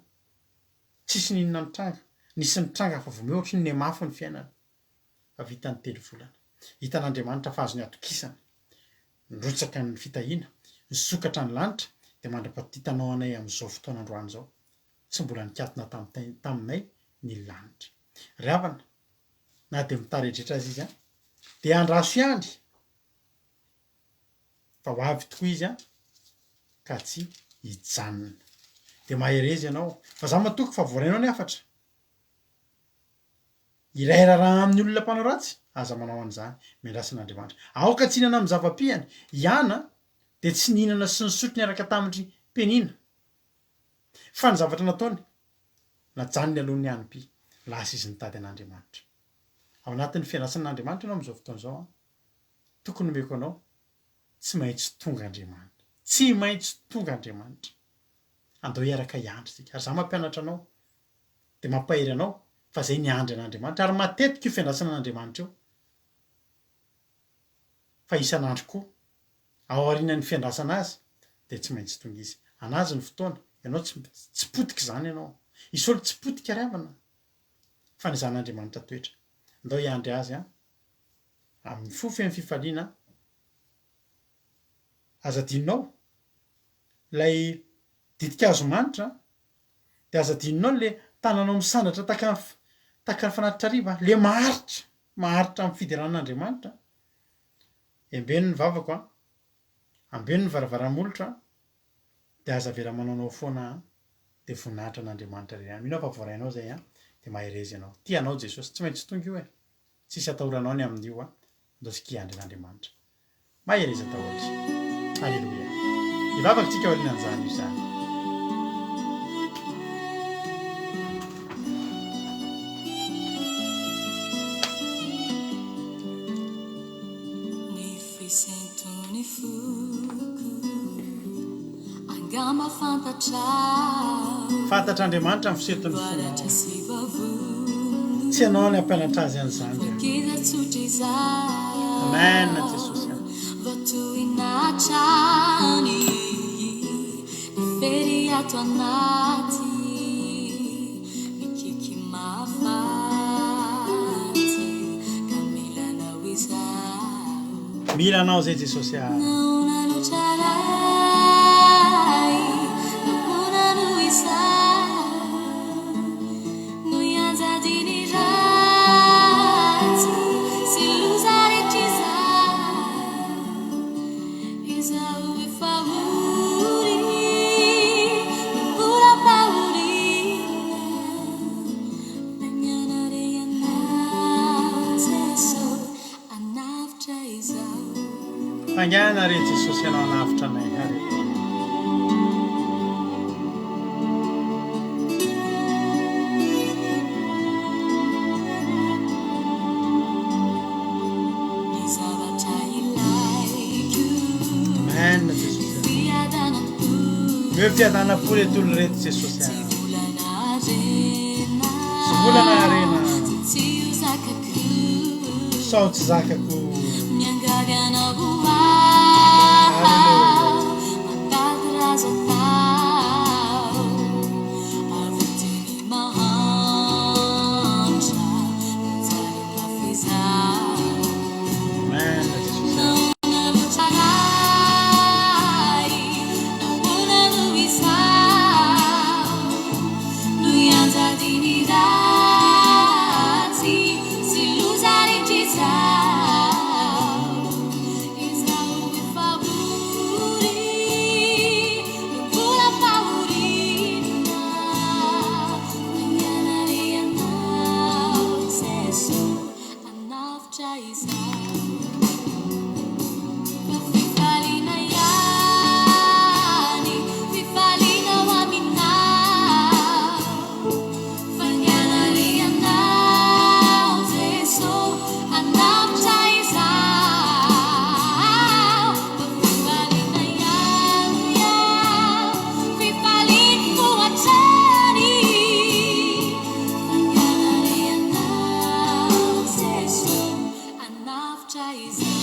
tsisy ninona nitranga nisy nitranga fa vao mihoatry ny mafy ny fiainana fa vita ny telo volana hitan'Andriamanitra fa azony atokisana nirotsaka ny fitahiana nisokatra ny lanitra de mandrapatitanao anay amin'izao fotoana androany zao tsy mbola nikatona taminay ny lanitra ry havana na de mitaredretra azy izy a de andraso ihany fa ho avy tokoa izy a ka tsy hijanona de maherezy ianao fa za matoky fa voarainao ny afatra irairaraha amin'ny olona mpanao ratsy aza manao an'izany miandrasan'Andriamanitra aoka tsy hinana amin'ny zava-pihany iana de tsy nihinana sy nisotro ny araka tamin'ny penina fa ny zavatra nataony najanony alohan'ny hanim-py lasa izy nitady an'Andriamanitra ao anatin'ny fiandrasan'Andriamanitra ianao amin'izao fotoana zao a tokony meko anao tsy maintsy tonga Andriamanitra, tsy maintsy tonga Andriamanitra. Andao hiaraka iandry sika ary za mampianatra anao dia mampahery anao fa zay ny andry an'Andriamanitra ary matetika io fiandrasana an'Andriamanitra io fa isan'andro koa ao aorianan'ny fiandrasana azy dia tsy maintsy tonga izy. Anazy ny fotoana ianao tsy potika zany ianao, isy olo tsy potika ravana fa ny zan'Andriamanitra toetra. Andao hiandry azy amin'ny fofen'ny fifaliana azadinao ilay ditikazo manitra dia azadinao le tananao misandatra taka ny fanatitra riva le maharitra amin'ny fideran'Andriamanitra. Embeno ny vavako ambeno ny varavaramolotra dia aza avela manaonao foana dia voninahitra an'Andriamanitra iray. Mino fa voarainao zay dia maherezy ianao. Tianao Jesosy tsy maintsy tonga io e. Tsisy atahoranao ny amin'io andao sika andry an'Andriamanitra. Maherezy atao ohatra. Halleluja. Ivavaka tsika aorianan'izany io zany. Ny fisentony foko angamba Fantatr'Andriamanitra amin'ny fisenton'ny fantaratra foko. sy vavony Tsy ianao ny ampianatra azy an'izany. kidatsotra izay Amen Jesosy. vatoinatrany ny fery ato anaty mikiky mafatsy ka milanao izao Milanao zay Jesosy. naona lotraray naona no izao no ianjadiny ratsy sy loza rehetra izao efa ori mbola mpahorina magnanare anao Jesosy anavitra izao. Fangana re Jesosy ianao anavitra anay. Halleluja. Ny zavatra ilaiko Amen Jesosy. fiadanam-po Meo fiadanam-po retolo reto Jesosy. tsy volana rena Tsy volana arena tsy ho zakako sao tsy zakako. miangady anao mandady raza tao avotiny mahantra mijaly lafizao Amen Jesosy. naona lotraray naona no izao no ianjadiny ratsy sy loza rehetra izao efa ori mbola mpahorina magnanare anao Jesosy anavitra izao fifaliana ihany fifaliana ho aminao fanganare anao Jesosy anavitra izao fifaliana ihany fifaliana ho hatrany fanganare anao Jesosy anavitra izao.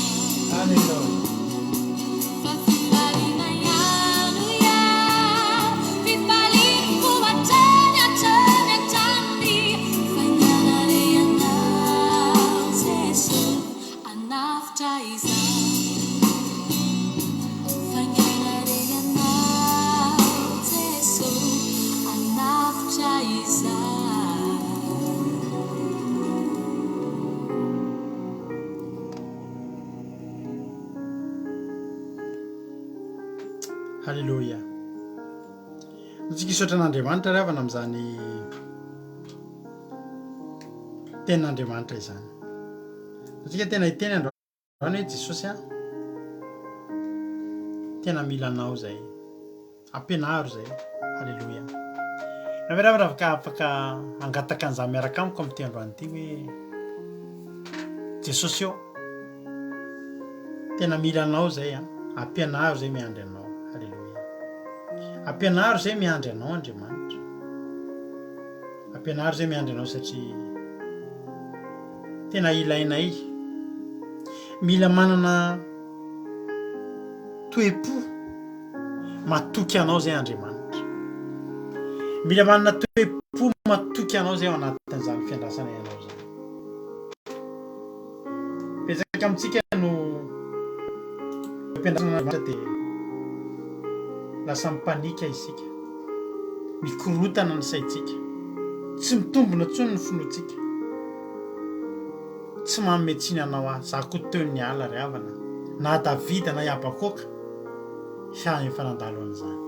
Halleluja. Fifaliana ihany fifaliana ho hatrany hatrany fanganare anao Jesosy anavitra izao fanganare anao Jesosy anavitra izao. Halleluja. Tsika isotra an'Andriamanitra ravana amin'izany tenin'Andriamanitra izany. Tsika tena hiteny androany hoe Jesosy tena mila anao zay. Ampianaro zay. Halleluja. Naveravana afaka angataka an'izany miaraka amiko amin'ity androany ity hoe Jesosy eo tena mila anao zay a ampianaro zay miandry anao. Halleloia. Ampianaro zay miandry anao Andriamanitra. Ampianaro zay miandry anao satria tena ilainay. Mila manana toe-po matoky anao zay Andriamanitra. Mila manana toe-po matoky anao zay ao anatin'izany fiandrasana ianao zany. Betsaka amintsika no ampiandrasana Andriamanitra dia lasa mipanika isika, mikorotana ny saitsika, tsy mitombona intsony ny finoantsika, tsy mametsiny anao ahy. Za koa teo ny ala ry havana na Davida na Abakoka efa nandalo an'izany.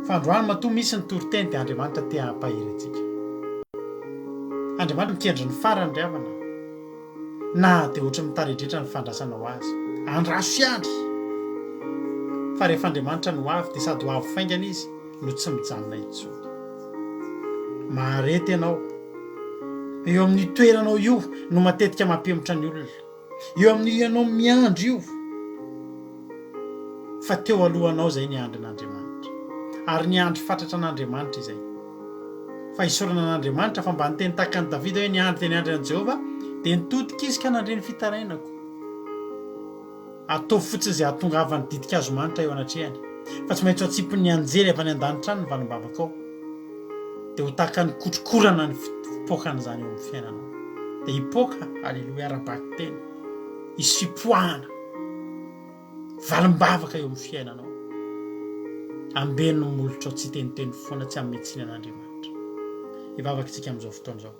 Fa androany matoa misy ny toriteny dia Andriamanitra te hampahiry antsika. Andriamanitra mikendry ny farany ry havana na dia ohatra mitaridritra ny fandrasanao azy andraso iandry. Fa rehefa Andriamanitra no avy dia sady ho avy faingana izy no tsy mijanona intsony. Maharety ianao. Eo amin'ny toeranao io no matetika mampihemotra ny olona. Eo amin'ny ianao miandry io fa teo alohanao zay ny andrin'Andriamanitra. Ary ny andry fatratra an'Andriamanitra izay. Fa isorana an'Andriamanitra fa mba niteny tahaka ny Davida hoe ny andry dia ny andry an'i Jehova dia nitodika izy ka nandre ny fitarainako. Ataovy fotsiny izay ahatongavany didikazo manitra eo anatrehany. Fa tsy maintsy ho atsipin'ny anjely avy any an-danitra any ny vanim-bavaka ao. Dia ho tahaka ny kotrokorana ny fipoakan'izany eo amin'ny fiainanao. Dia hipoaka, halleloia, ara-baky teny, isy fipoahana, valim-bavaka eo amin'ny fiainanao. Ambeno ny molotra ao tsy teniteny foana, tsy ametsiny an'Andriamanitra. Hivavakantsika amin'izao fotoana izao.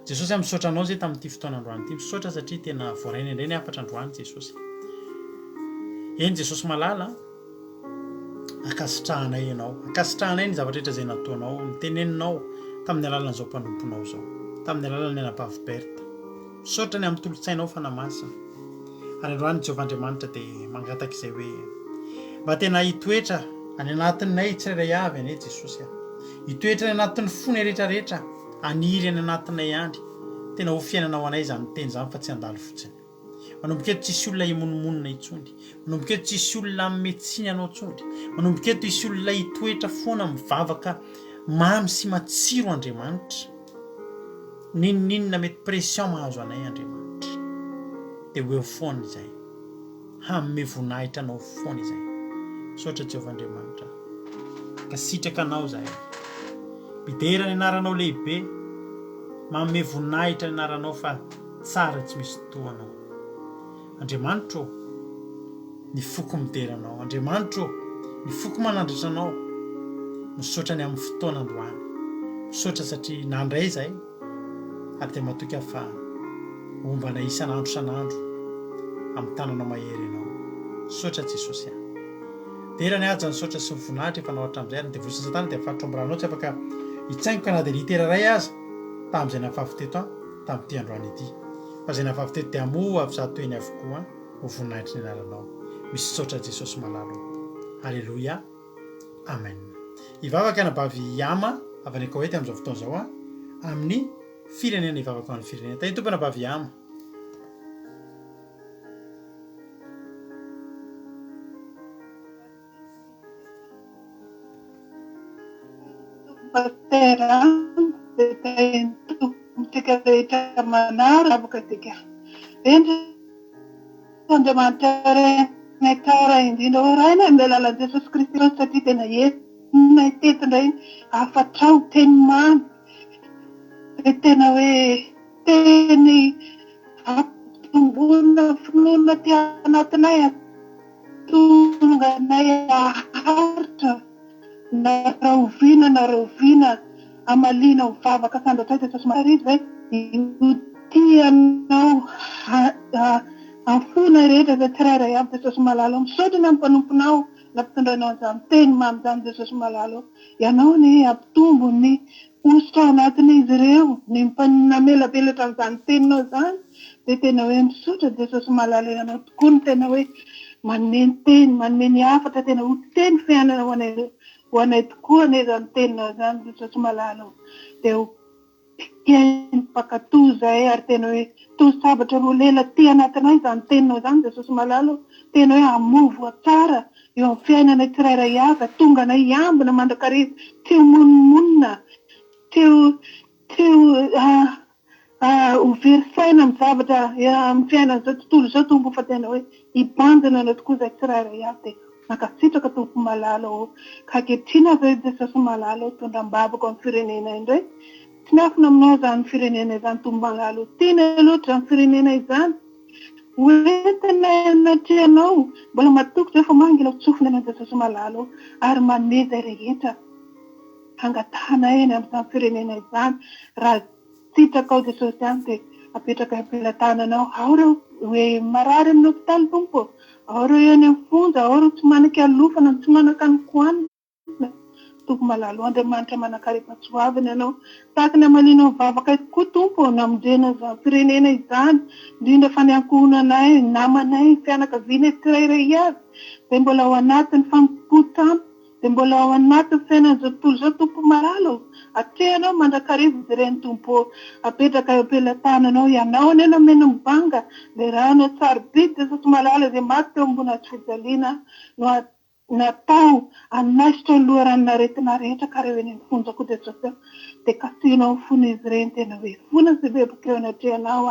Jesosy misaotra anao zay tamin'ity fotoana androany ity. Misaotra satria tena voaraina indray ny afatra androany Jesosy. Eny Jesosy malala, akasitrahanay ianao. Akasitrahanay ny zavatra rehetra izay nataonao, niteneninao tamin'ny alalan'izao mpanomponao zao, tamin'ny alalan'ny anabavy Berta. Misaotra ny amin'ny tolotsainao fanamasina. Ary androany Jehovah Andriamanitra dia mangataka izay hoe mba tena hitoetra any anatinay tsirairay avy ane Jesosy. Hitoetra any anatin'ny fony rehetrarehetra, aniry any anatinay andry. Tena ho fiainanao anay izany teny izany fa tsy handalo fotsiny. Manomboka eto tsisy olona himonomonina intsony. Manomboka eto tsisy olona metsiny anao intsony. Manomboka eto tsisy olona hitoetra foana mivavaka mamy sy matsiro Andriamanitra. Ninninona mety pression mahazo anay Andriamanitra. Dia ho eo foana izay. Hamme voninahitra anao foana izay. Misaotra Jehovah Andriamanitra. Ka sitraka anao izahay. Midera ny anaranao lehibe. Mamme voninahitra ny anaranao fa tsara tsy misy toanao. Andriamanitra, ny foko mideranao. Andriamanitra, ny foko manandratra anao. Misaotra ny amin'ny fotoana androany. Misaotra satria nandray izahay ary dia matoka fa ombana isan'andro isan'andro amin'ny tananao mahery ianao. Misaotra Jesosy. Dera ny aja ny saotra sy ny voninahitra efa naohatra amin'izay ary ny devoly Satana dia afaritro amin'ny ranao tsy afaka hitsaingoka na dia litera iray aza tamin'izay nafavy teto tamin'ity androany ity. Fa izay nafavy teto dia amoa avy zato eny avokoa ho voninahitra ny anaranao. Misy saotra Jesosy malalo. Halleloia. Amen. Hivavaka anabavy Ama avy any Koety amin'izao fotoana izao amin'ny firenena hivavaka amin'ny firenena. Tany tompona anabavy Ama. Patera, tika rehetra manara abokatika. Eny Andriamanitra ny kara indrindra oraina amin'ny alalan'i Jesosy Kristy satria tena enina teto indray afatrao teny mamy. Tena hoe teny ampitombona finoana ty anatinay atonganay aharitra. Na rahovina amalina ho vavaka sandratra Jesosy Maria zay tianao afona rehetra zay tsirairay avy Jesosy malalo. Misaotra ny amin'ny mpanomponao nampitondranao an'izany teny mamy izany Jesosy malalo. Ianao ny ampitombo ny ositra ao anatin'izy ireo, ny namelavelatra amin'izany teninao izany dia tena hoe misaotra Jesosy malalo ianao tokoa ny tena hoe manome teny, manome ny afatra tena ho teny fiainana ho anay tokoa anay izany teninao izany Jesosy malalo. Dia ho tiany mpakatoy zay ary tena hoe tosabatra roa lela ty anatinao izany teninao izany Jesosy malalo tena hoe hamovo tsara eo amin'ny fiainana tsirairay avy tongana hiambina mandrakariva teo monomonina teo ho very saina amin'ny zavatra amin'ny fiainana zao tontolo zao tompo fa tena hoe hibanjina anao tokoa izay tsirairay avy dia makasitraka tompo malalo ka ankehitriny zay Jesosy malalo tondram-bavaka amin'ny firenena indray tsy miafina aminao izany firenena izany tompo malalo tiana loatra izany firenena izany hoentina anatrehanao mbola matoky zay fa mangila tsofina anao Jesosy malalo ary maneza rehetra hangatahana eny amin'izany firenena izany raha sitraka ao Jesosy any dia apetraka ampelantananao ao reo hoe marary amin'ny hopitaly tompo ao reo eny amin'ny fonja ao reo tsy manaka alofana tsy manaka ny koanina tompo malalo Andriamanitra manakariva soavina ianao tahaka ny amalinao vavaka tokoa tompo namonjena izany firenena izany indrindra fa ny ankohonanay namanay fianakaviana tsirairay avy dia mbola ao anatin'ny fampipotampo dia mbola ao anatin'ny fiainana zao tontolo zao tompo malalo atrehanao mandrakariva izy ireny tompo apetraka eo ampelantananao ianao anena mena mibanga dia raha anao sarobidy Jesosy malalo izay maty teo ambony fijaliana no natao anaisitra aloharanona aretina rehetra ka reo eny fonja koa Jesosy dia kasianao fona izy ireny tena hoe fona sy bebaka eo anatrehanao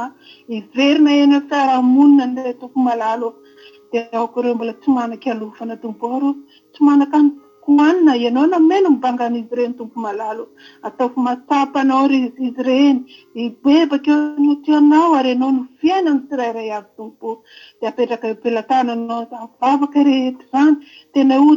hiverina eny amin'ny fiarahamonina ilay tompo malalo dia aoko ireo mbola tsy manaka alofana tompo aro tsy manaka ny koanina ianao namena mibangan'izy ireny tompo malalo atao fa matsapanao ry izy ireny hibebaka eo no tianao ary ianao no fiainany tsirairay avy tompo dia apetraka eo ampelantananao izany vavaka rehetra izany tena ho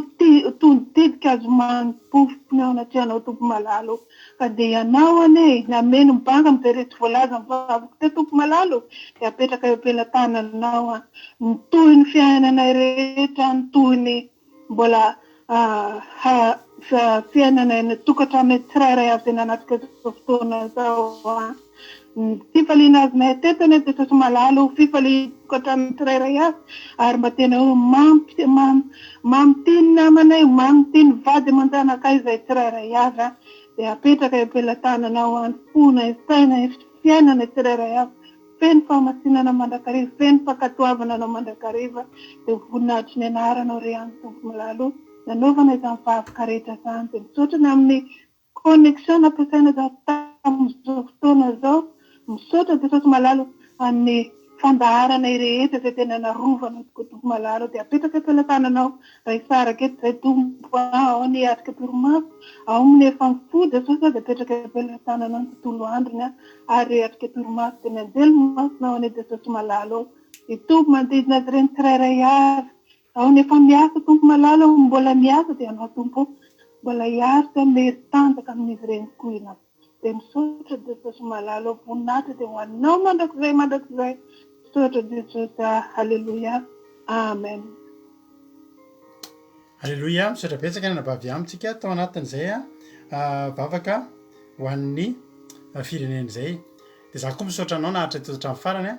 tondidika azo manopofony ao anatrehanao tompo malalo ka dia ianao ane namena mibanga amin'izay rehetra voalaza ny vavaka teo tompo malalo dia apetraka eo ampelantananao nitohy ny fiainana rehetra nitohy mbola fiainana eny tokantrano tsirairay avy izay nanatrika izao fotoana izao fifaliana azy mahay tetany Jesosy malalo fifaliana tokantrano tsirairay avy ary mba tena hoe mamitiny namanay mamitiny vady aman-janaka izay tsirairay avy dia apetraka eo ampelantananao any fona saina fiainana tsirairay avy feno famasinana mandrakariva feno fankatoavana anao mandrakariva dia voninahitry ny anaranao ry any tompo malalo nanaovana izany vavaka rehetra izany dia misaotrana amin'ny connexion ampiasaina zao tamin'izao fotoana izao misaotra Jesosy malalo amin'ny fandaharana rehetra izay tena narovana tokoa tompo malalo dia apetraka ampelantananao raha hisaraka eto izay tompo ao ny atrika torimaso ao amin'ny efa mifody Jesosy dia apetraka ampelantananao ny tontolo androny ary atrika torimaso dia mianjely masinao any Jesosy malalo itompo manodidina azy ireny tsirairay avy ao ny efa miasa tompo malalo mbola miasa dia anao tompo mbola hiasa mery-tanjaka amin'izy ireny koina dia misaotra Jesosy malalo voninahitra dia ho anao mandrakizay misaotra Jesosy halleluia amen halleluia misaotra betsaka ny anabavy amintsika tao anatin'izay vavaka ho an'ny firenena izay dia za koa misaotra anao nahatra toetra amin'ny farany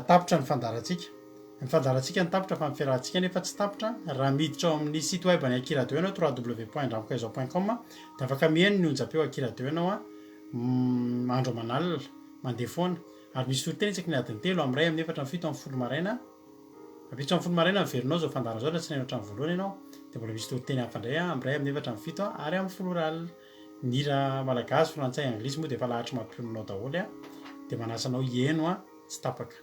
tapotra ny fandarantsika ny fandarantsika ny tapotra fa mifiarahantsika nefa tsy tapotra raha miditra ao amin'ny site web ny akiradio ianao www.ndramokaizo.com dia afaka miheno ny onjam-peo akiradio ianao andro amanalina mandeha foana ary misy toriteny itsaky ny adiny telo amin'ny ray amin'ny efatra amin'ny fito amin'ny folo maraina apitso amin'ny folo maraina miverinao zao fandarana zao tsy nainatra amin'ny voalohany ianao dia mbola misy toriteny hafandray amin'ny ray amin'ny efatra amin'ny fito ary amin'ny folo ralina nira malagasy frantsay anglisy moa dia efa lahatra mampionanao daholo dia manasanao hieno tsy tapaka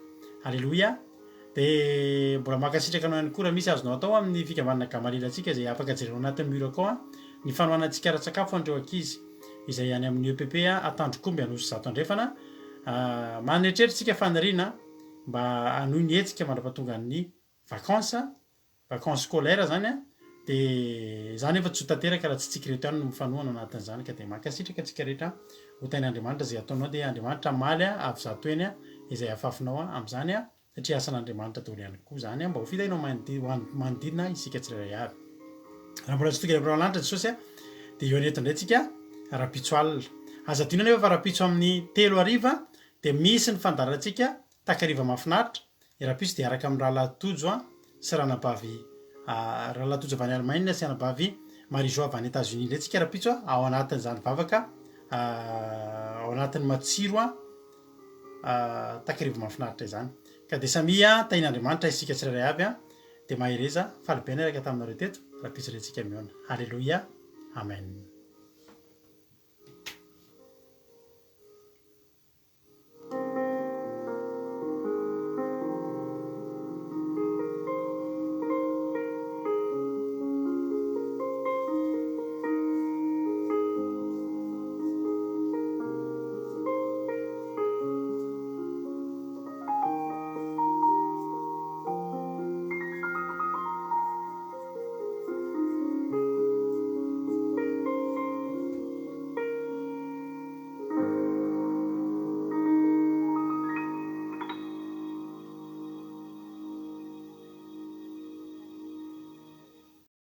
halleloia dia mbola makasitraka anao ihany koa raha misy azonao atao amin'ny fikambanana gamalilantsika izay afaka jerenao anatin'ny muro akao ny fanohanantsika ara-tsakafo andreo ankizy izay any amin'ny EPP atandrokomby anosy zato andrefana manetretritsika faniriana mba anohy ny hetsika mandrapatonga ny vacances scolaire zany dia zany efa tsy ho tanteraka raha tsy tsika reto ihany no mifanohana anatin'izany ka dia makasitraka antsika rehetra ho tain'Andriamanitra izay ataonao dia Andriamanitra maly avy zato eny izay afafinao amin'izany satria asan'Andriamanitra daholo ihany koa zany mba ho fitainao manodidina isika tsirairay avy raha mbola tsy tonga amin'ny lanitra Jesosy dia eo aneto indray tsika rapitso alina aza adino nefa fa rapitso amin'ny 3:00 dia misy ny fandarantsika takariva mahafinaritra rapitso dia araka amin'ny rahalatojo sy ranabavy rahalatojo avy any Allemagne sy ranabavy Marijo avy any États-Unis indray tsika rapitso ao anatin'izany vavaka ao ao anatin'ny matsiro takirivo mahafinaritra izany ka dia samia tain'Andriamanitra isika tsirairay avy dia mahireza falibena araka taminareo teto raha pisy rentsika miona halleloia amen